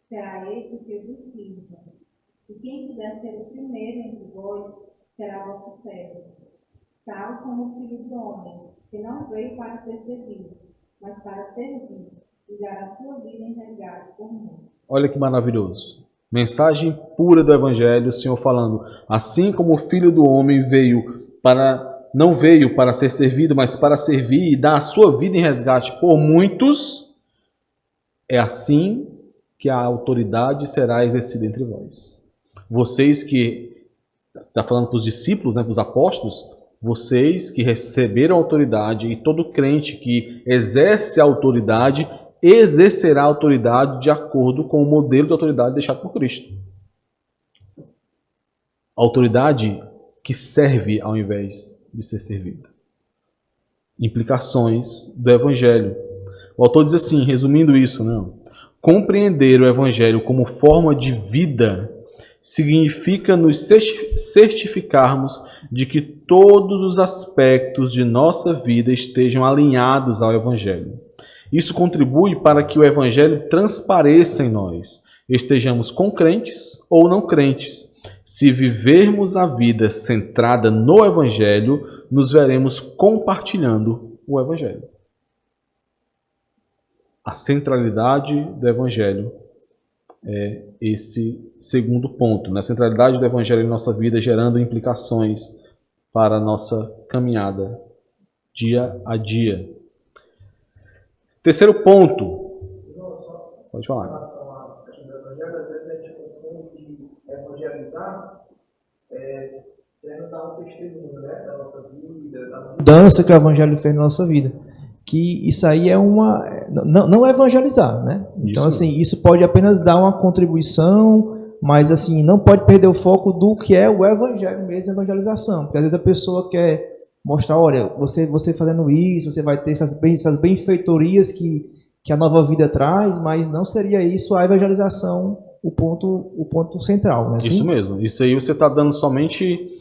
será esse que vos sirva. E quem quiser ser o primeiro entre vós, será vosso servo. Tal como o Filho do Homem, que não veio para ser servido, mas para servir e dar a sua vida em resgate por muitos. Olha que maravilhoso. Mensagem pura do Evangelho, o Senhor falando, assim como o Filho do Homem não veio para ser servido, mas para servir e dar a sua vida em resgate por muitos, é assim que a autoridade será exercida entre vós. Vocês que, está falando para os discípulos, né, para os apóstolos, vocês que receberam autoridade, e todo crente que exerce a autoridade, exercerá a autoridade de acordo com o modelo de autoridade deixado por Cristo. Autoridade que serve ao invés de ser servida. Implicações do Evangelho. O autor diz assim, resumindo isso, não? Compreender o Evangelho como forma de vida significa nos certificarmos de que todos os aspectos de nossa vida estejam alinhados ao Evangelho. Isso contribui para que o Evangelho transpareça em nós, estejamos com crentes ou não crentes. Se vivermos a vida centrada no Evangelho, nos veremos compartilhando o Evangelho. A centralidade do Evangelho é esse segundo ponto, né? A centralidade do Evangelho em nossa vida, gerando implicações para a nossa caminhada dia a dia. Terceiro ponto. Pode falar. Em relação à questão do Evangelho, às vezes a gente confunde evangelizar, querendo dar um testemunho, né, da nossa vida, da mudança que o Evangelho fez na nossa vida. Que isso aí é não é evangelizar, né? Então, assim, isso pode apenas dar uma contribuição mas assim, não pode perder o foco do que é o evangelho mesmo, a evangelização. Porque às vezes a pessoa quer mostrar, olha, você fazendo isso, você vai ter essas benfeitorias que a nova vida traz, mas não seria isso a evangelização o ponto central, né? Isso mesmo. Isso aí você está dando somente...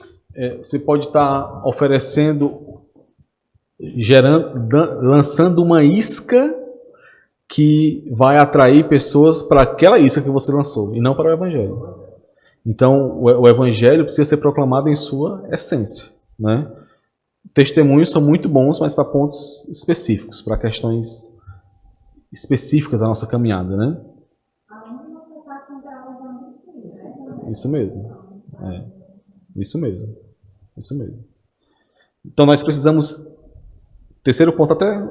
você pode estar oferecendo, lançando uma isca que vai atrair pessoas para aquela isca que você lançou, e não para o Evangelho. Então, o Evangelho precisa ser proclamado em sua essência, né? Testemunhos são muito bons, mas para pontos específicos, para questões específicas da nossa caminhada, né? Isso mesmo. Isso mesmo. Isso mesmo. Então nós precisamos, terceiro ponto até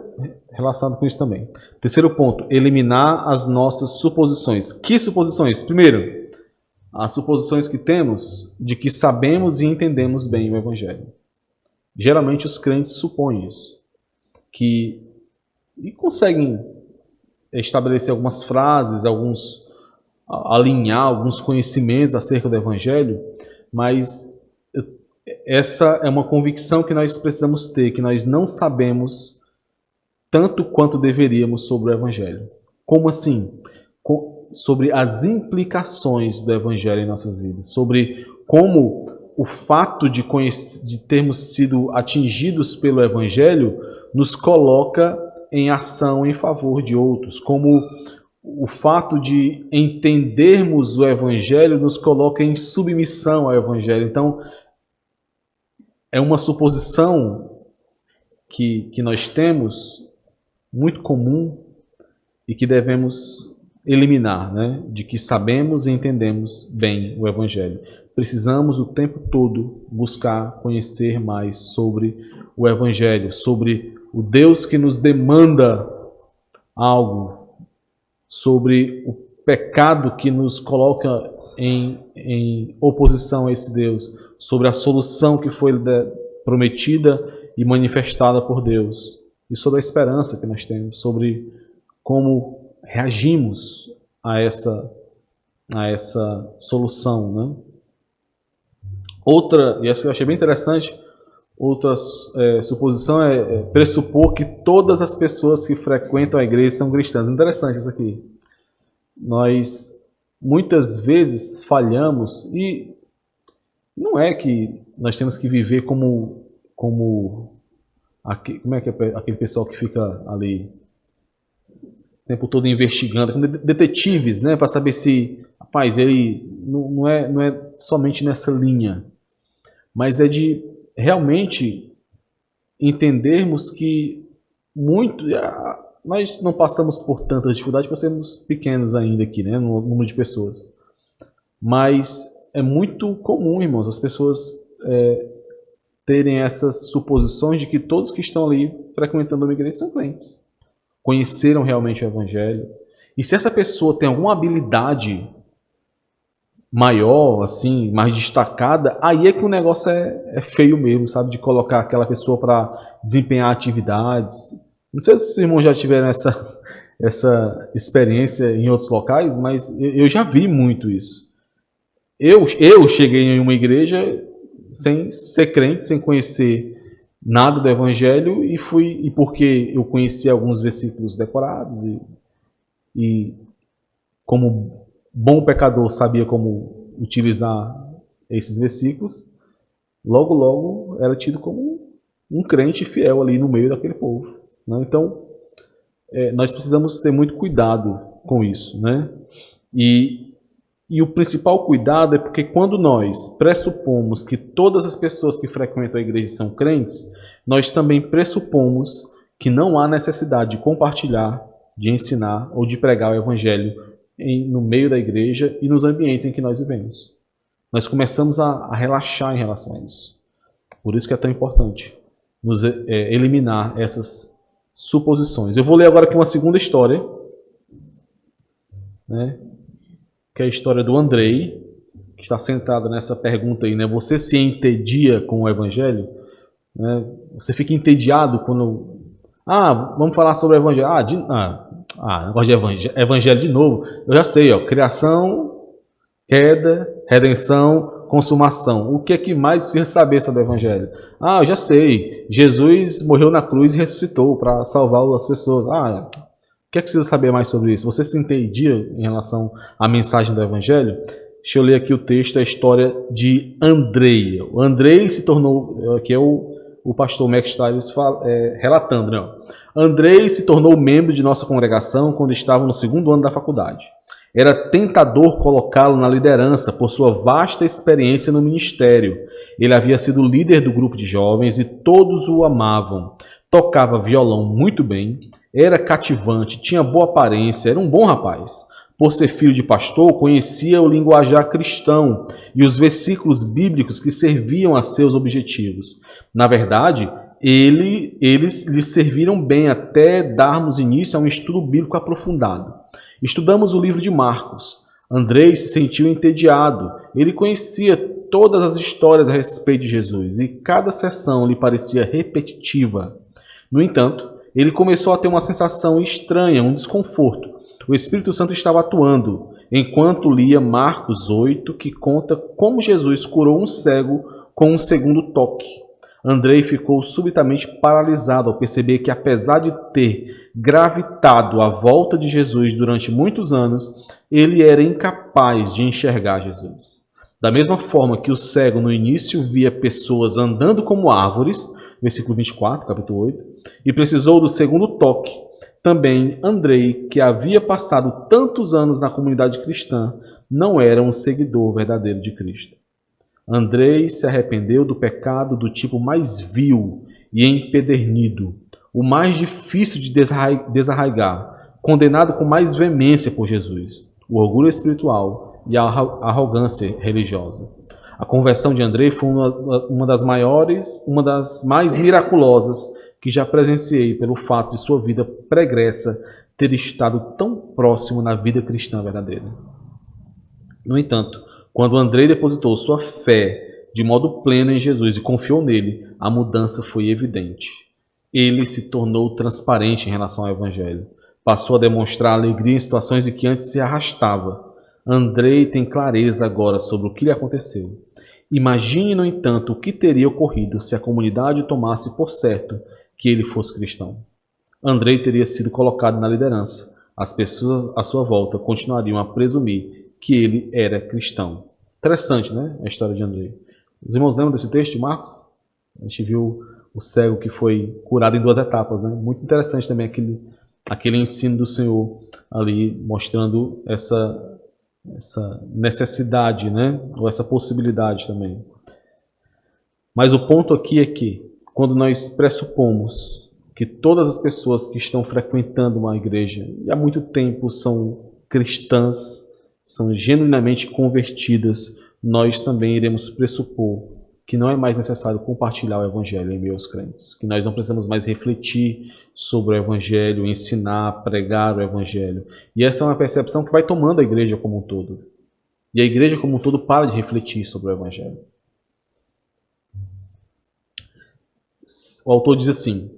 relacionado com isso também. Terceiro ponto, eliminar as nossas suposições. Que suposições? Primeiro, as suposições que temos de que sabemos e entendemos bem o Evangelho. Geralmente os crentes supõem isso. E conseguem estabelecer algumas frases, alinhar alguns conhecimentos acerca do Evangelho, mas essa é uma convicção que nós precisamos ter, que nós não sabemos tanto quanto deveríamos sobre o Evangelho. Como assim? Sobre as implicações do Evangelho em nossas vidas, sobre como o fato de termos sido atingidos pelo Evangelho nos coloca em ação em favor de outros, como o fato de entendermos o Evangelho nos coloca em submissão ao Evangelho. Então, é uma suposição que nós temos, muito comum, e que devemos eliminar, né? De que sabemos e entendemos bem o Evangelho. Precisamos o tempo todo buscar conhecer mais sobre o Evangelho, sobre o Deus que nos demanda algo, sobre o pecado que nos coloca em oposição a esse Deus, sobre a solução que foi prometida e manifestada por Deus, e sobre a esperança que nós temos, sobre como reagimos a essa solução, né? Outra, e essa que eu achei bem interessante, outra suposição é pressupor que todas as pessoas que frequentam a igreja são cristãs. Interessante isso aqui. Nós muitas vezes falhamos, e não é que nós temos que viver como é que é aquele pessoal que fica ali o tempo todo investigando, como detetives, né, para saber se, rapaz, ele não é somente nessa linha, mas é de realmente entendermos que nós não passamos por tanta dificuldade por sermos pequenos ainda aqui, né, no número de pessoas. Mas é muito comum, irmãos, as pessoas terem essas suposições de que todos que estão ali frequentando uma igreja são crentes, conheceram realmente o Evangelho. E se essa pessoa tem alguma habilidade maior, assim, mais destacada, aí é que o negócio é feio mesmo, sabe? De colocar aquela pessoa para desempenhar atividades. Não sei se os irmãos já tiveram essa experiência em outros locais, mas eu já vi muito isso. Eu cheguei em uma igreja sem ser crente, sem conhecer nada do Evangelho, e porque eu conhecia alguns versículos decorados e como bom pecador sabia como utilizar esses versículos, logo era tido como um crente fiel ali no meio daquele povo, né? Então, nós precisamos ter muito cuidado com isso, né? E o principal cuidado é porque quando nós pressupomos que todas as pessoas que frequentam a igreja são crentes, nós também pressupomos que não há necessidade de compartilhar, de ensinar ou de pregar o Evangelho no meio da igreja e nos ambientes em que nós vivemos. Nós começamos a relaxar em relação a isso. Por isso que é tão importante nos eliminar essas suposições. Eu vou ler agora aqui uma segunda história, né? Que é a história do Andrei, que está centrado nessa pergunta aí, né? Você se entedia com o Evangelho? Né? Você fica entediado quando... vamos falar sobre o Evangelho. Negócio de Evangelho de novo. Eu já sei, criação, Queda, redenção, consumação. O que é que mais precisa saber sobre o Evangelho? Ah, eu já sei. Jesus morreu na cruz e ressuscitou para salvar as pessoas. Ah, o que é que precisa saber mais sobre isso? Você se entendia em relação à mensagem do Evangelho? Deixa eu ler aqui o texto, a história de Andrei. O Andrei se tornou, que é o pastor Max Stiles relatando, né? Andrei se tornou membro de nossa congregação quando estava no 2º ano da faculdade. Era tentador colocá-lo na liderança por sua vasta experiência no ministério. Ele havia sido líder do grupo de jovens e todos o amavam. Tocava violão muito bem, era cativante, tinha boa aparência, era um bom rapaz. Por ser filho de pastor, conhecia o linguajar cristão e os versículos bíblicos que serviam a seus objetivos. Na verdade, eles lhe serviram bem até darmos início a um estudo bíblico aprofundado. Estudamos o livro de Marcos. Andrei se sentiu entediado. Ele conhecia todas as histórias a respeito de Jesus e cada sessão lhe parecia repetitiva. No entanto, ele começou a ter uma sensação estranha, um desconforto. O Espírito Santo estava atuando enquanto lia Marcos 8, que conta como Jesus curou um cego com um segundo toque. Andrei ficou subitamente paralisado ao perceber que, apesar de ter gravitado à volta de Jesus durante muitos anos, ele era incapaz de enxergar Jesus. Da mesma forma que o cego no início via pessoas andando como árvores, versículo 24, capítulo 8, e precisou do segundo toque, também Andrei, que havia passado tantos anos na comunidade cristã, não era um seguidor verdadeiro de Cristo. Andrei se arrependeu do pecado do tipo mais vil e empedernido, o mais difícil de desarraigar, condenado com mais veemência por Jesus, o orgulho espiritual e a arrogância religiosa. A conversão de Andrei foi uma das mais miraculosas que já presenciei pelo fato de sua vida pregressa ter estado tão próximo na vida cristã verdadeira. No entanto, quando Andrei depositou sua fé de modo pleno em Jesus e confiou nele, a mudança foi evidente. Ele se tornou transparente em relação ao Evangelho. Passou a demonstrar alegria em situações em que antes se arrastava. Andrei tem clareza agora sobre o que lhe aconteceu. Imagine, no entanto, o que teria ocorrido se a comunidade tomasse por certo que ele fosse cristão. Andrei teria sido colocado na liderança. As pessoas à sua volta continuariam a presumir que ele era cristão. Interessante, né? A história de Andrei. Os irmãos lembram desse texto de Marcos? A gente viu o cego que foi curado em 2 etapas, né? Muito interessante também aquele ensino do Senhor ali, mostrando essa necessidade, né? Ou essa possibilidade também. Mas o ponto aqui é que, quando nós pressupomos que todas as pessoas que estão frequentando uma igreja e há muito tempo são cristãs, são genuinamente convertidas, nós também iremos pressupor que não é mais necessário compartilhar o Evangelho em meio aos crentes, que nós não precisamos mais refletir sobre o Evangelho, ensinar, pregar o Evangelho. E essa é uma percepção que vai tomando a igreja como um todo. E a igreja como um todo para de refletir sobre o Evangelho. O autor diz assim: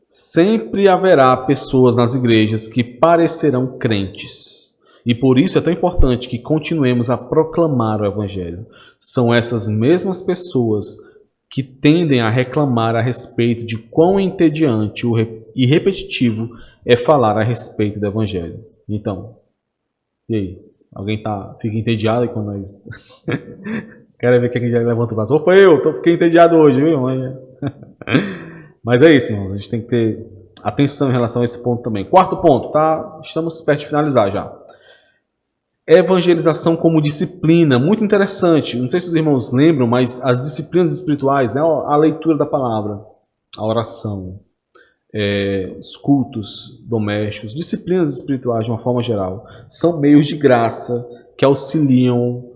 sempre haverá pessoas nas igrejas que parecerão crentes. E por isso é tão importante que continuemos a proclamar o Evangelho. São essas mesmas pessoas que tendem a reclamar a respeito de quão entediante e repetitivo é falar a respeito do Evangelho. Então, e aí? Alguém fica entediado aí quando nós... Quero ver quem já levanta o braço. Opa, fiquei entediado hoje, viu? Mas é isso, irmãos. A gente tem que ter atenção em relação a esse ponto também. 4º ponto, tá? Estamos perto de finalizar já. Evangelização como disciplina, muito interessante. Não sei se os irmãos lembram, mas as disciplinas espirituais, né? A leitura da palavra, a oração, os cultos domésticos, disciplinas espirituais de uma forma geral, são meios de graça que auxiliam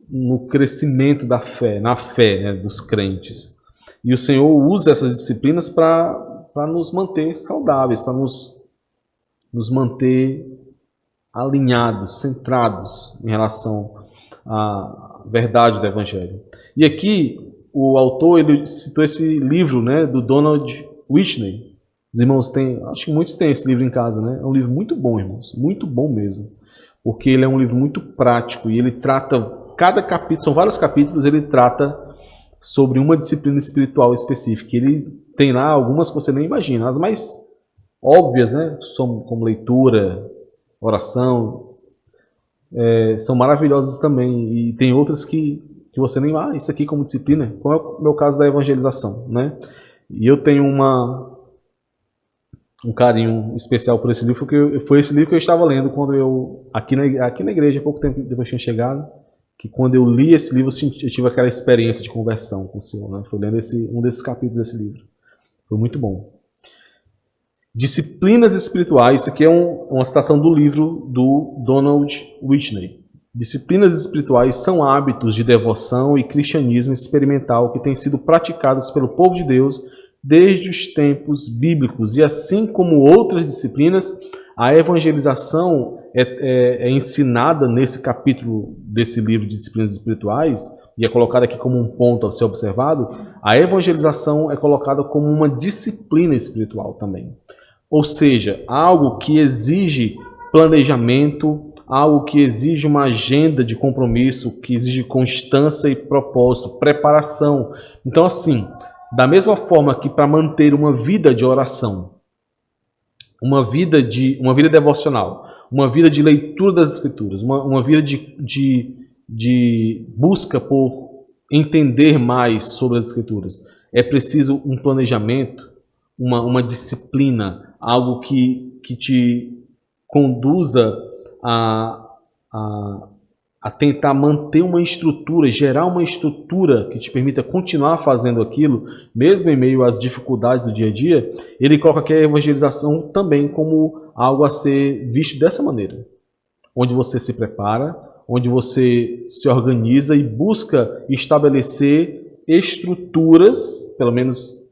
no crescimento da fé, na fé, né, dos crentes. E o Senhor usa essas disciplinas para nos manter saudáveis, para nos manter alinhados, centrados em relação à verdade do Evangelho. E aqui o autor ele citou esse livro, né, do Donald Whitney. Os irmãos têm, acho que muitos têm esse livro em casa, né? É um livro muito bom, irmãos, muito bom mesmo, porque ele é um livro muito prático e ele trata cada capítulo, são vários capítulos, ele trata sobre uma disciplina espiritual específica. Ele tem lá algumas que você nem imagina, as mais óbvias, né? Como leitura, oração, são maravilhosas também. E tem outras que você nem, isso aqui como disciplina, como é o meu caso da evangelização, né? E eu tenho um carinho especial por esse livro, porque foi esse livro que eu estava lendo quando eu, aqui na igreja, pouco tempo depois que tinha chegado, que quando eu li esse livro, eu tive aquela experiência de conversão com o Senhor, né? Foi lendo um desses capítulos desse livro. Foi muito bom. Disciplinas espirituais, isso aqui é uma citação do livro do Donald Whitney. Disciplinas espirituais são hábitos de devoção e cristianismo experimental que têm sido praticados pelo povo de Deus desde os tempos bíblicos. E assim como outras disciplinas, a evangelização é ensinada nesse capítulo desse livro de disciplinas espirituais, e é colocada aqui como um ponto a ser observado. A evangelização é colocada como uma disciplina espiritual também. Ou seja, algo que exige planejamento, algo que exige uma agenda de compromisso, que exige constância e propósito, preparação. Então, assim, da mesma forma que para manter uma vida de oração, uma vida devocional, uma vida de leitura das Escrituras, uma vida de busca por entender mais sobre as Escrituras, é preciso um planejamento, uma disciplina, algo que te conduza a tentar manter uma estrutura, gerar uma estrutura que te permita continuar fazendo aquilo, mesmo em meio às dificuldades do dia a dia. Ele coloca aqui a evangelização também como algo a ser visto dessa maneira, onde você se prepara, onde você se organiza e busca estabelecer estruturas, pelo menos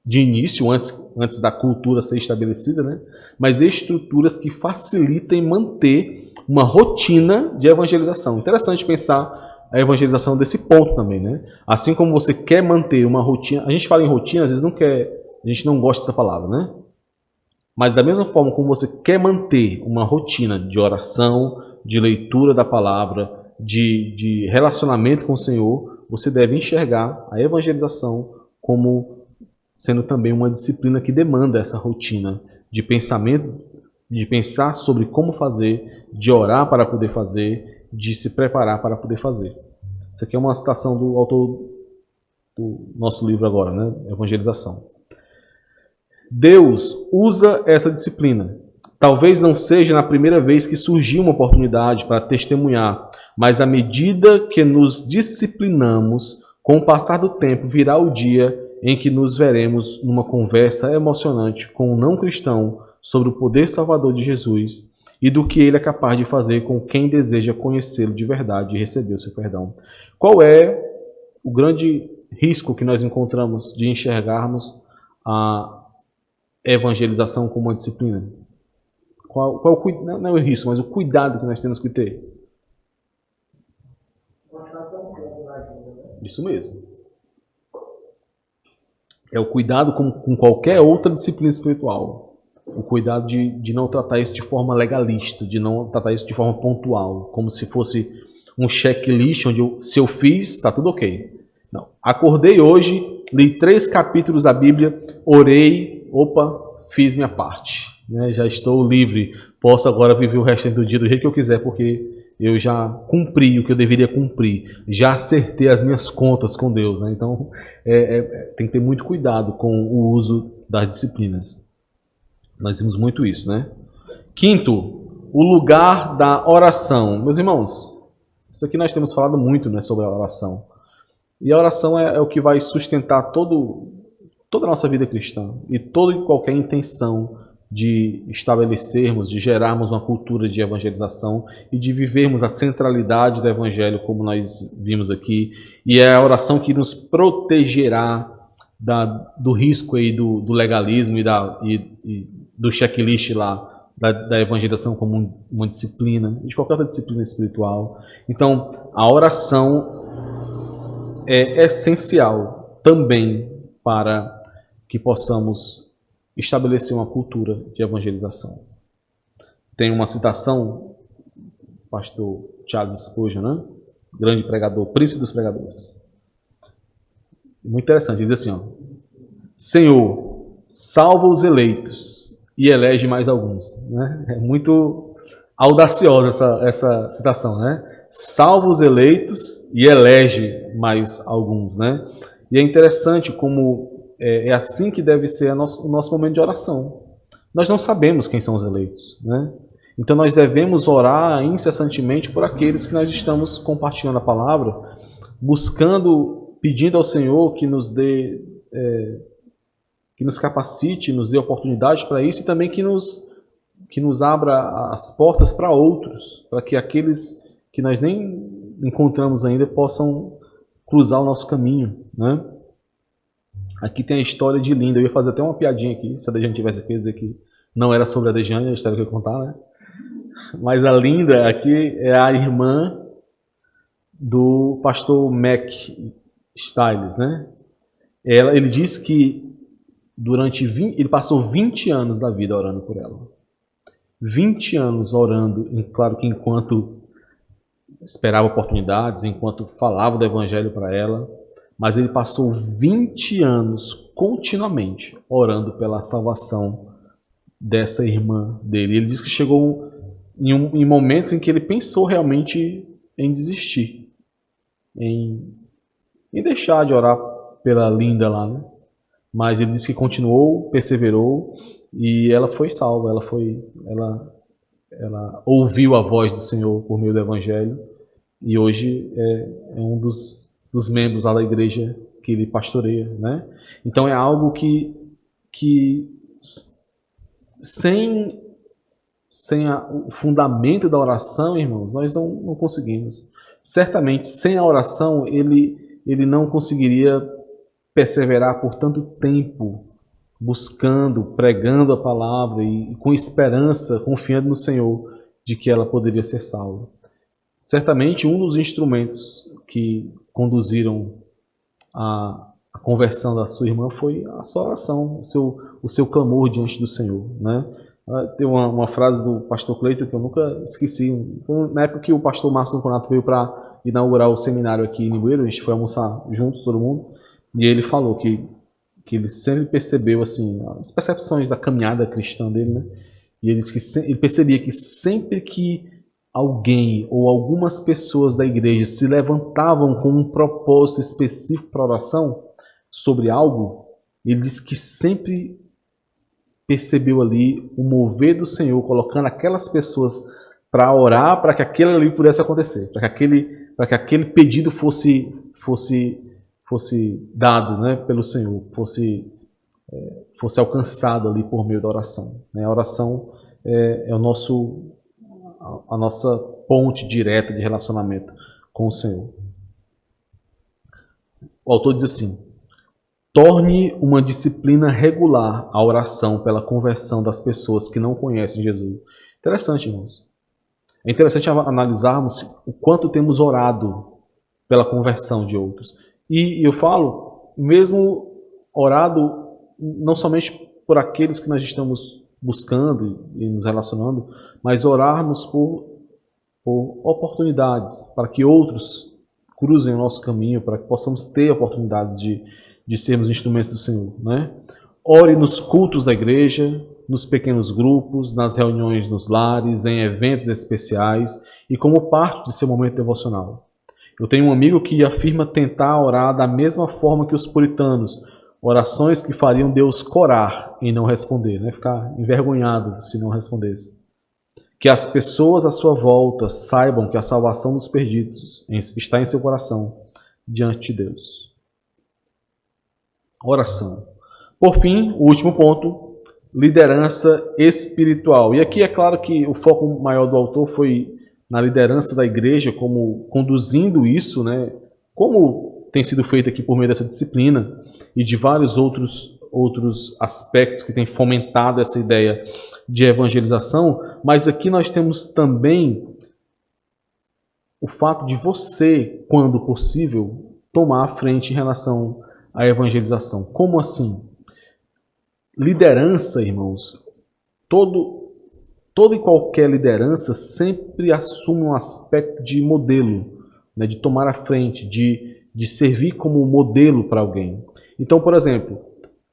de início, antes da cultura ser estabelecida, né? Mas estruturas que facilitem manter uma rotina de evangelização. Interessante pensar a evangelização desse ponto também, né? Assim como você quer manter uma rotina, a gente fala em rotina, às vezes a gente não gosta dessa palavra, né? Mas da mesma forma como você quer manter uma rotina de oração, de leitura da palavra, de relacionamento com o Senhor, você deve enxergar a evangelização como sendo também uma disciplina que demanda essa rotina de pensamento, de pensar sobre como fazer, de orar para poder fazer, de se preparar para poder fazer. Isso aqui é uma citação do autor do nosso livro agora, né? Evangelização. Deus usa essa disciplina. Talvez não seja na primeira vez que surgiu uma oportunidade para testemunhar, mas à medida que nos disciplinamos, com o passar do tempo, virá o dia em que nos veremos numa conversa emocionante com um não cristão sobre o poder salvador de Jesus e do que ele é capaz de fazer com quem deseja conhecê-lo de verdade e receber o seu perdão. Qual é o grande risco que nós encontramos de enxergarmos a evangelização como uma disciplina? Qual não é o risco, mas o cuidado que nós temos que ter? Isso mesmo. É o cuidado com qualquer outra disciplina espiritual. O cuidado de não tratar isso de forma legalista, de não tratar isso de forma pontual, como se fosse um checklist onde se eu fiz, está tudo ok. Não. Acordei hoje, li 3 capítulos da Bíblia, orei, fiz minha parte. Né? Já estou livre, posso agora viver o resto do dia do jeito que eu quiser, porque eu já cumpri o que eu deveria cumprir, já acertei as minhas contas com Deus. Né? Então, tem que ter muito cuidado com o uso das disciplinas. Nós vimos muito isso, né? Quinto, o lugar da oração. Meus irmãos, isso aqui nós temos falado muito, né, sobre a oração. E a oração é o que vai sustentar toda a nossa vida cristã e toda e qualquer intenção de estabelecermos, de gerarmos uma cultura de evangelização e de vivermos a centralidade do Evangelho, como nós vimos aqui. E é a oração que nos protegerá do risco aí do legalismo e do checklist lá da evangelização como uma disciplina, de qualquer outra disciplina espiritual. Então, a oração é essencial também para que possamos estabelecer uma cultura de evangelização. Tem uma citação, pastor Charles Spurgeon, né? grande pregador, príncipe dos pregadores. Muito interessante, diz assim, ó: Senhor, salva os eleitos e elege mais alguns. Né? É muito audaciosa essa citação, né? Salva os eleitos e elege mais alguns, né? E é interessante como é assim que deve ser o nosso momento de oração. Nós não sabemos quem são os eleitos, né? Então nós devemos orar incessantemente por aqueles que nós estamos compartilhando a palavra, buscando, pedindo ao Senhor que nos dê, que nos capacite, nos dê oportunidade para isso e também que nos abra as portas para outros, para que aqueles que nós nem encontramos ainda possam cruzar o nosso caminho, né? Aqui tem a história de Linda. Eu ia fazer até uma piadinha aqui, se a Dejane tivesse aqui, dizer que não era sobre a Dejane, a história que eu ia contar, né? Mas a Linda aqui é a irmã do pastor Mac Stiles, né? Ele diz que ele passou 20 anos da vida orando por ela. 20 anos orando, claro que enquanto esperava oportunidades, enquanto falava do evangelho para ela, mas ele passou 20 anos continuamente orando pela salvação dessa irmã dele. Ele diz que chegou em momentos em que ele pensou realmente em desistir, em deixar de orar pela Linda lá, né? Mas ele disse que continuou, perseverou e ela foi salva. Ela ouviu a voz do Senhor por meio do Evangelho e hoje é um dos membros lá da igreja que ele pastoreia, né? Então é algo que sem o fundamento da oração, irmãos, nós não conseguimos. Certamente, sem a oração, ele não conseguiria perseverar por tanto tempo, buscando, pregando a palavra e com esperança, confiando no Senhor, de que ela poderia ser salva. Certamente, um dos instrumentos que conduziram a conversão da sua irmã foi a sua oração, o seu clamor diante do Senhor, né? Tem uma frase do pastor Cleiton que eu nunca esqueci. Na época que o pastor Márcio Conato veio para inaugurar o seminário aqui em Limoeiro, a gente foi almoçar juntos, todo mundo, e ele falou que ele sempre percebeu assim, as percepções da caminhada cristã dele, né? E ele disse que ele percebia que sempre que alguém ou algumas pessoas da igreja se levantavam com um propósito específico para oração sobre algo, ele disse que sempre percebeu ali o mover do Senhor, colocando aquelas pessoas para orar para que aquilo ali pudesse acontecer, para que aquele pedido fosse dado, né, pelo Senhor, fosse alcançado ali por meio da oração, né? A oração é a nossa ponte direta de relacionamento com o Senhor. O autor diz assim: torne uma disciplina regular a oração pela conversão das pessoas que não conhecem Jesus. Interessante, irmãos. É interessante analisarmos o quanto temos orado pela conversão de outros. E eu falo, mesmo orado, não somente por aqueles que nós estamos buscando e nos relacionando, mas orarmos por oportunidades, para que outros cruzem o nosso caminho, para que possamos ter oportunidades de sermos instrumentos do Senhor, né? Ore nos cultos da igreja, nos pequenos grupos, nas reuniões nos lares, em eventos especiais e como parte de seu momento devocional. Eu tenho um amigo que afirma tentar orar da mesma forma que os puritanos, orações que fariam Deus corar em não responder, né? Ficar envergonhado se não respondesse. Que as pessoas à sua volta saibam que a salvação dos perdidos está em seu coração diante de Deus. Oração. Por fim, o último ponto, liderança espiritual. E aqui é claro que o foco maior do autor foi na liderança da igreja, como conduzindo isso, né? Como tem sido feito aqui por meio dessa disciplina e de vários outros aspectos que têm fomentado essa ideia de evangelização, mas aqui nós temos também o fato de você, quando possível, tomar a frente em relação à evangelização. Como assim? Liderança, irmãos, toda e qualquer liderança sempre assume um aspecto de modelo, né, de tomar a frente, de servir como modelo para alguém. Então, por exemplo,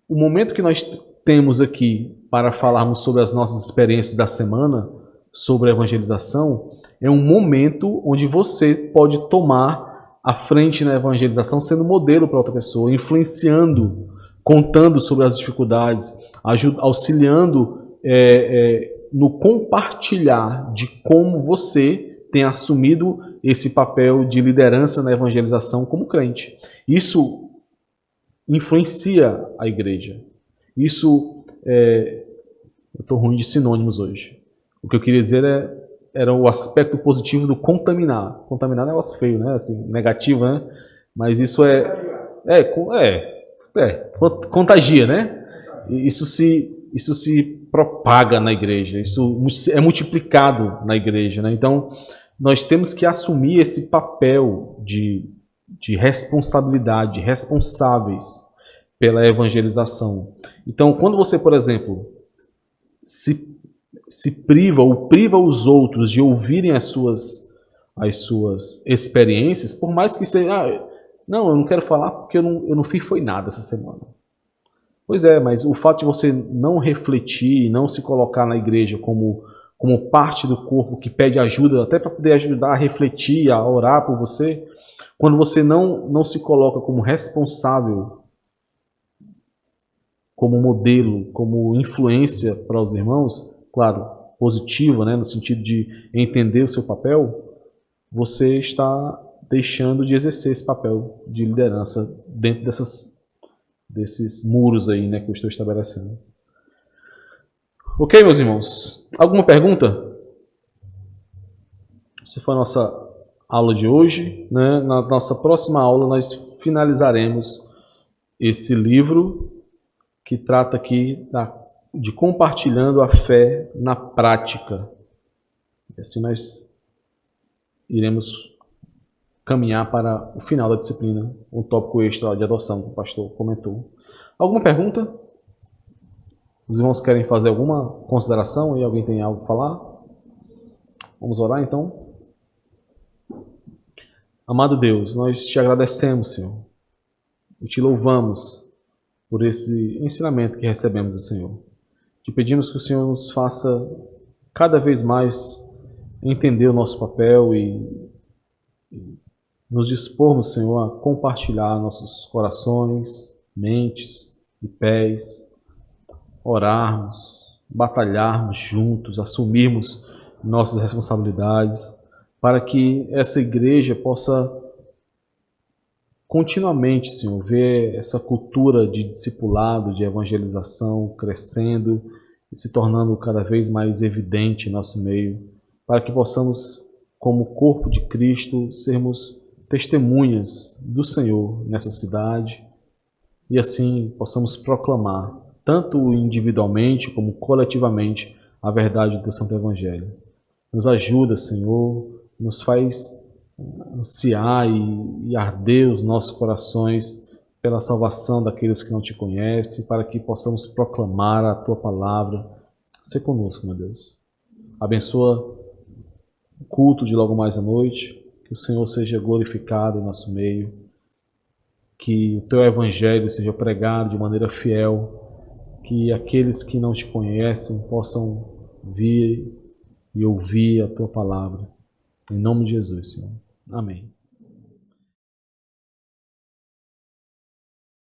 o momento que nós temos aqui para falarmos sobre as nossas experiências da semana, sobre a evangelização, é um momento onde você pode tomar a frente na evangelização, sendo modelo para outra pessoa, influenciando, contando sobre as dificuldades, auxiliando no compartilhar de como você tem assumido esse papel de liderança na evangelização como crente. Isso influencia a igreja. Isso, eu estou ruim de sinônimos hoje. O que eu queria dizer era o aspecto positivo do contaminar. Contaminar é um negócio feio, né? Assim, negativo, né? Mas isso contagia, né? Isso se propaga na igreja, isso é multiplicado na igreja, né? Então, nós temos que assumir esse papel de responsabilidade, responsáveis pela evangelização. Então, quando você, por exemplo, se priva ou priva os outros de ouvirem as suas experiências, por mais que seja, não, eu não quero falar porque eu não fiz foi nada essa semana. Pois é, mas o fato de você não refletir, não se colocar na igreja como parte do corpo que pede ajuda, até para poder ajudar a refletir, a orar por você, quando você não se coloca como responsável, como modelo, como influência para os irmãos, claro, positiva, né, no sentido de entender o seu papel, você está deixando de exercer esse papel de liderança dentro desses muros aí, né, que eu estou estabelecendo. Ok, meus irmãos? Alguma pergunta? Essa foi a nossa aula de hoje, né? Na nossa próxima aula nós finalizaremos esse livro que trata aqui de compartilhando a fé na prática. E assim nós iremos caminhar para o final da disciplina, um tópico extra de adoção que o pastor comentou. Alguma pergunta? Os irmãos querem fazer alguma consideração e alguém tem algo a falar? Vamos orar então? Amado Deus, nós te agradecemos, Senhor, e te louvamos por esse ensinamento que recebemos do Senhor. Te pedimos que o Senhor nos faça cada vez mais entender o nosso papel e nos dispormos, Senhor, a compartilhar nossos corações, mentes e pés, orarmos, batalharmos juntos, assumirmos nossas responsabilidades, para que essa igreja possa continuamente, Senhor, ver essa cultura de discipulado, de evangelização crescendo e se tornando cada vez mais evidente em nosso meio, para que possamos, como corpo de Cristo, sermos testemunhas do Senhor nessa cidade e assim possamos proclamar, tanto individualmente como coletivamente, a verdade do teu Santo Evangelho. Nos ajuda, Senhor, nos faz ansiar e arder os nossos corações pela salvação daqueles que não te conhecem, para que possamos proclamar a tua palavra. Sê conosco, meu Deus. Abençoa o culto de logo mais à noite, que o Senhor seja glorificado em nosso meio, que o teu evangelho seja pregado de maneira fiel, que aqueles que não te conhecem possam vir e ouvir a tua palavra. Em nome de Jesus, Senhor. Amém.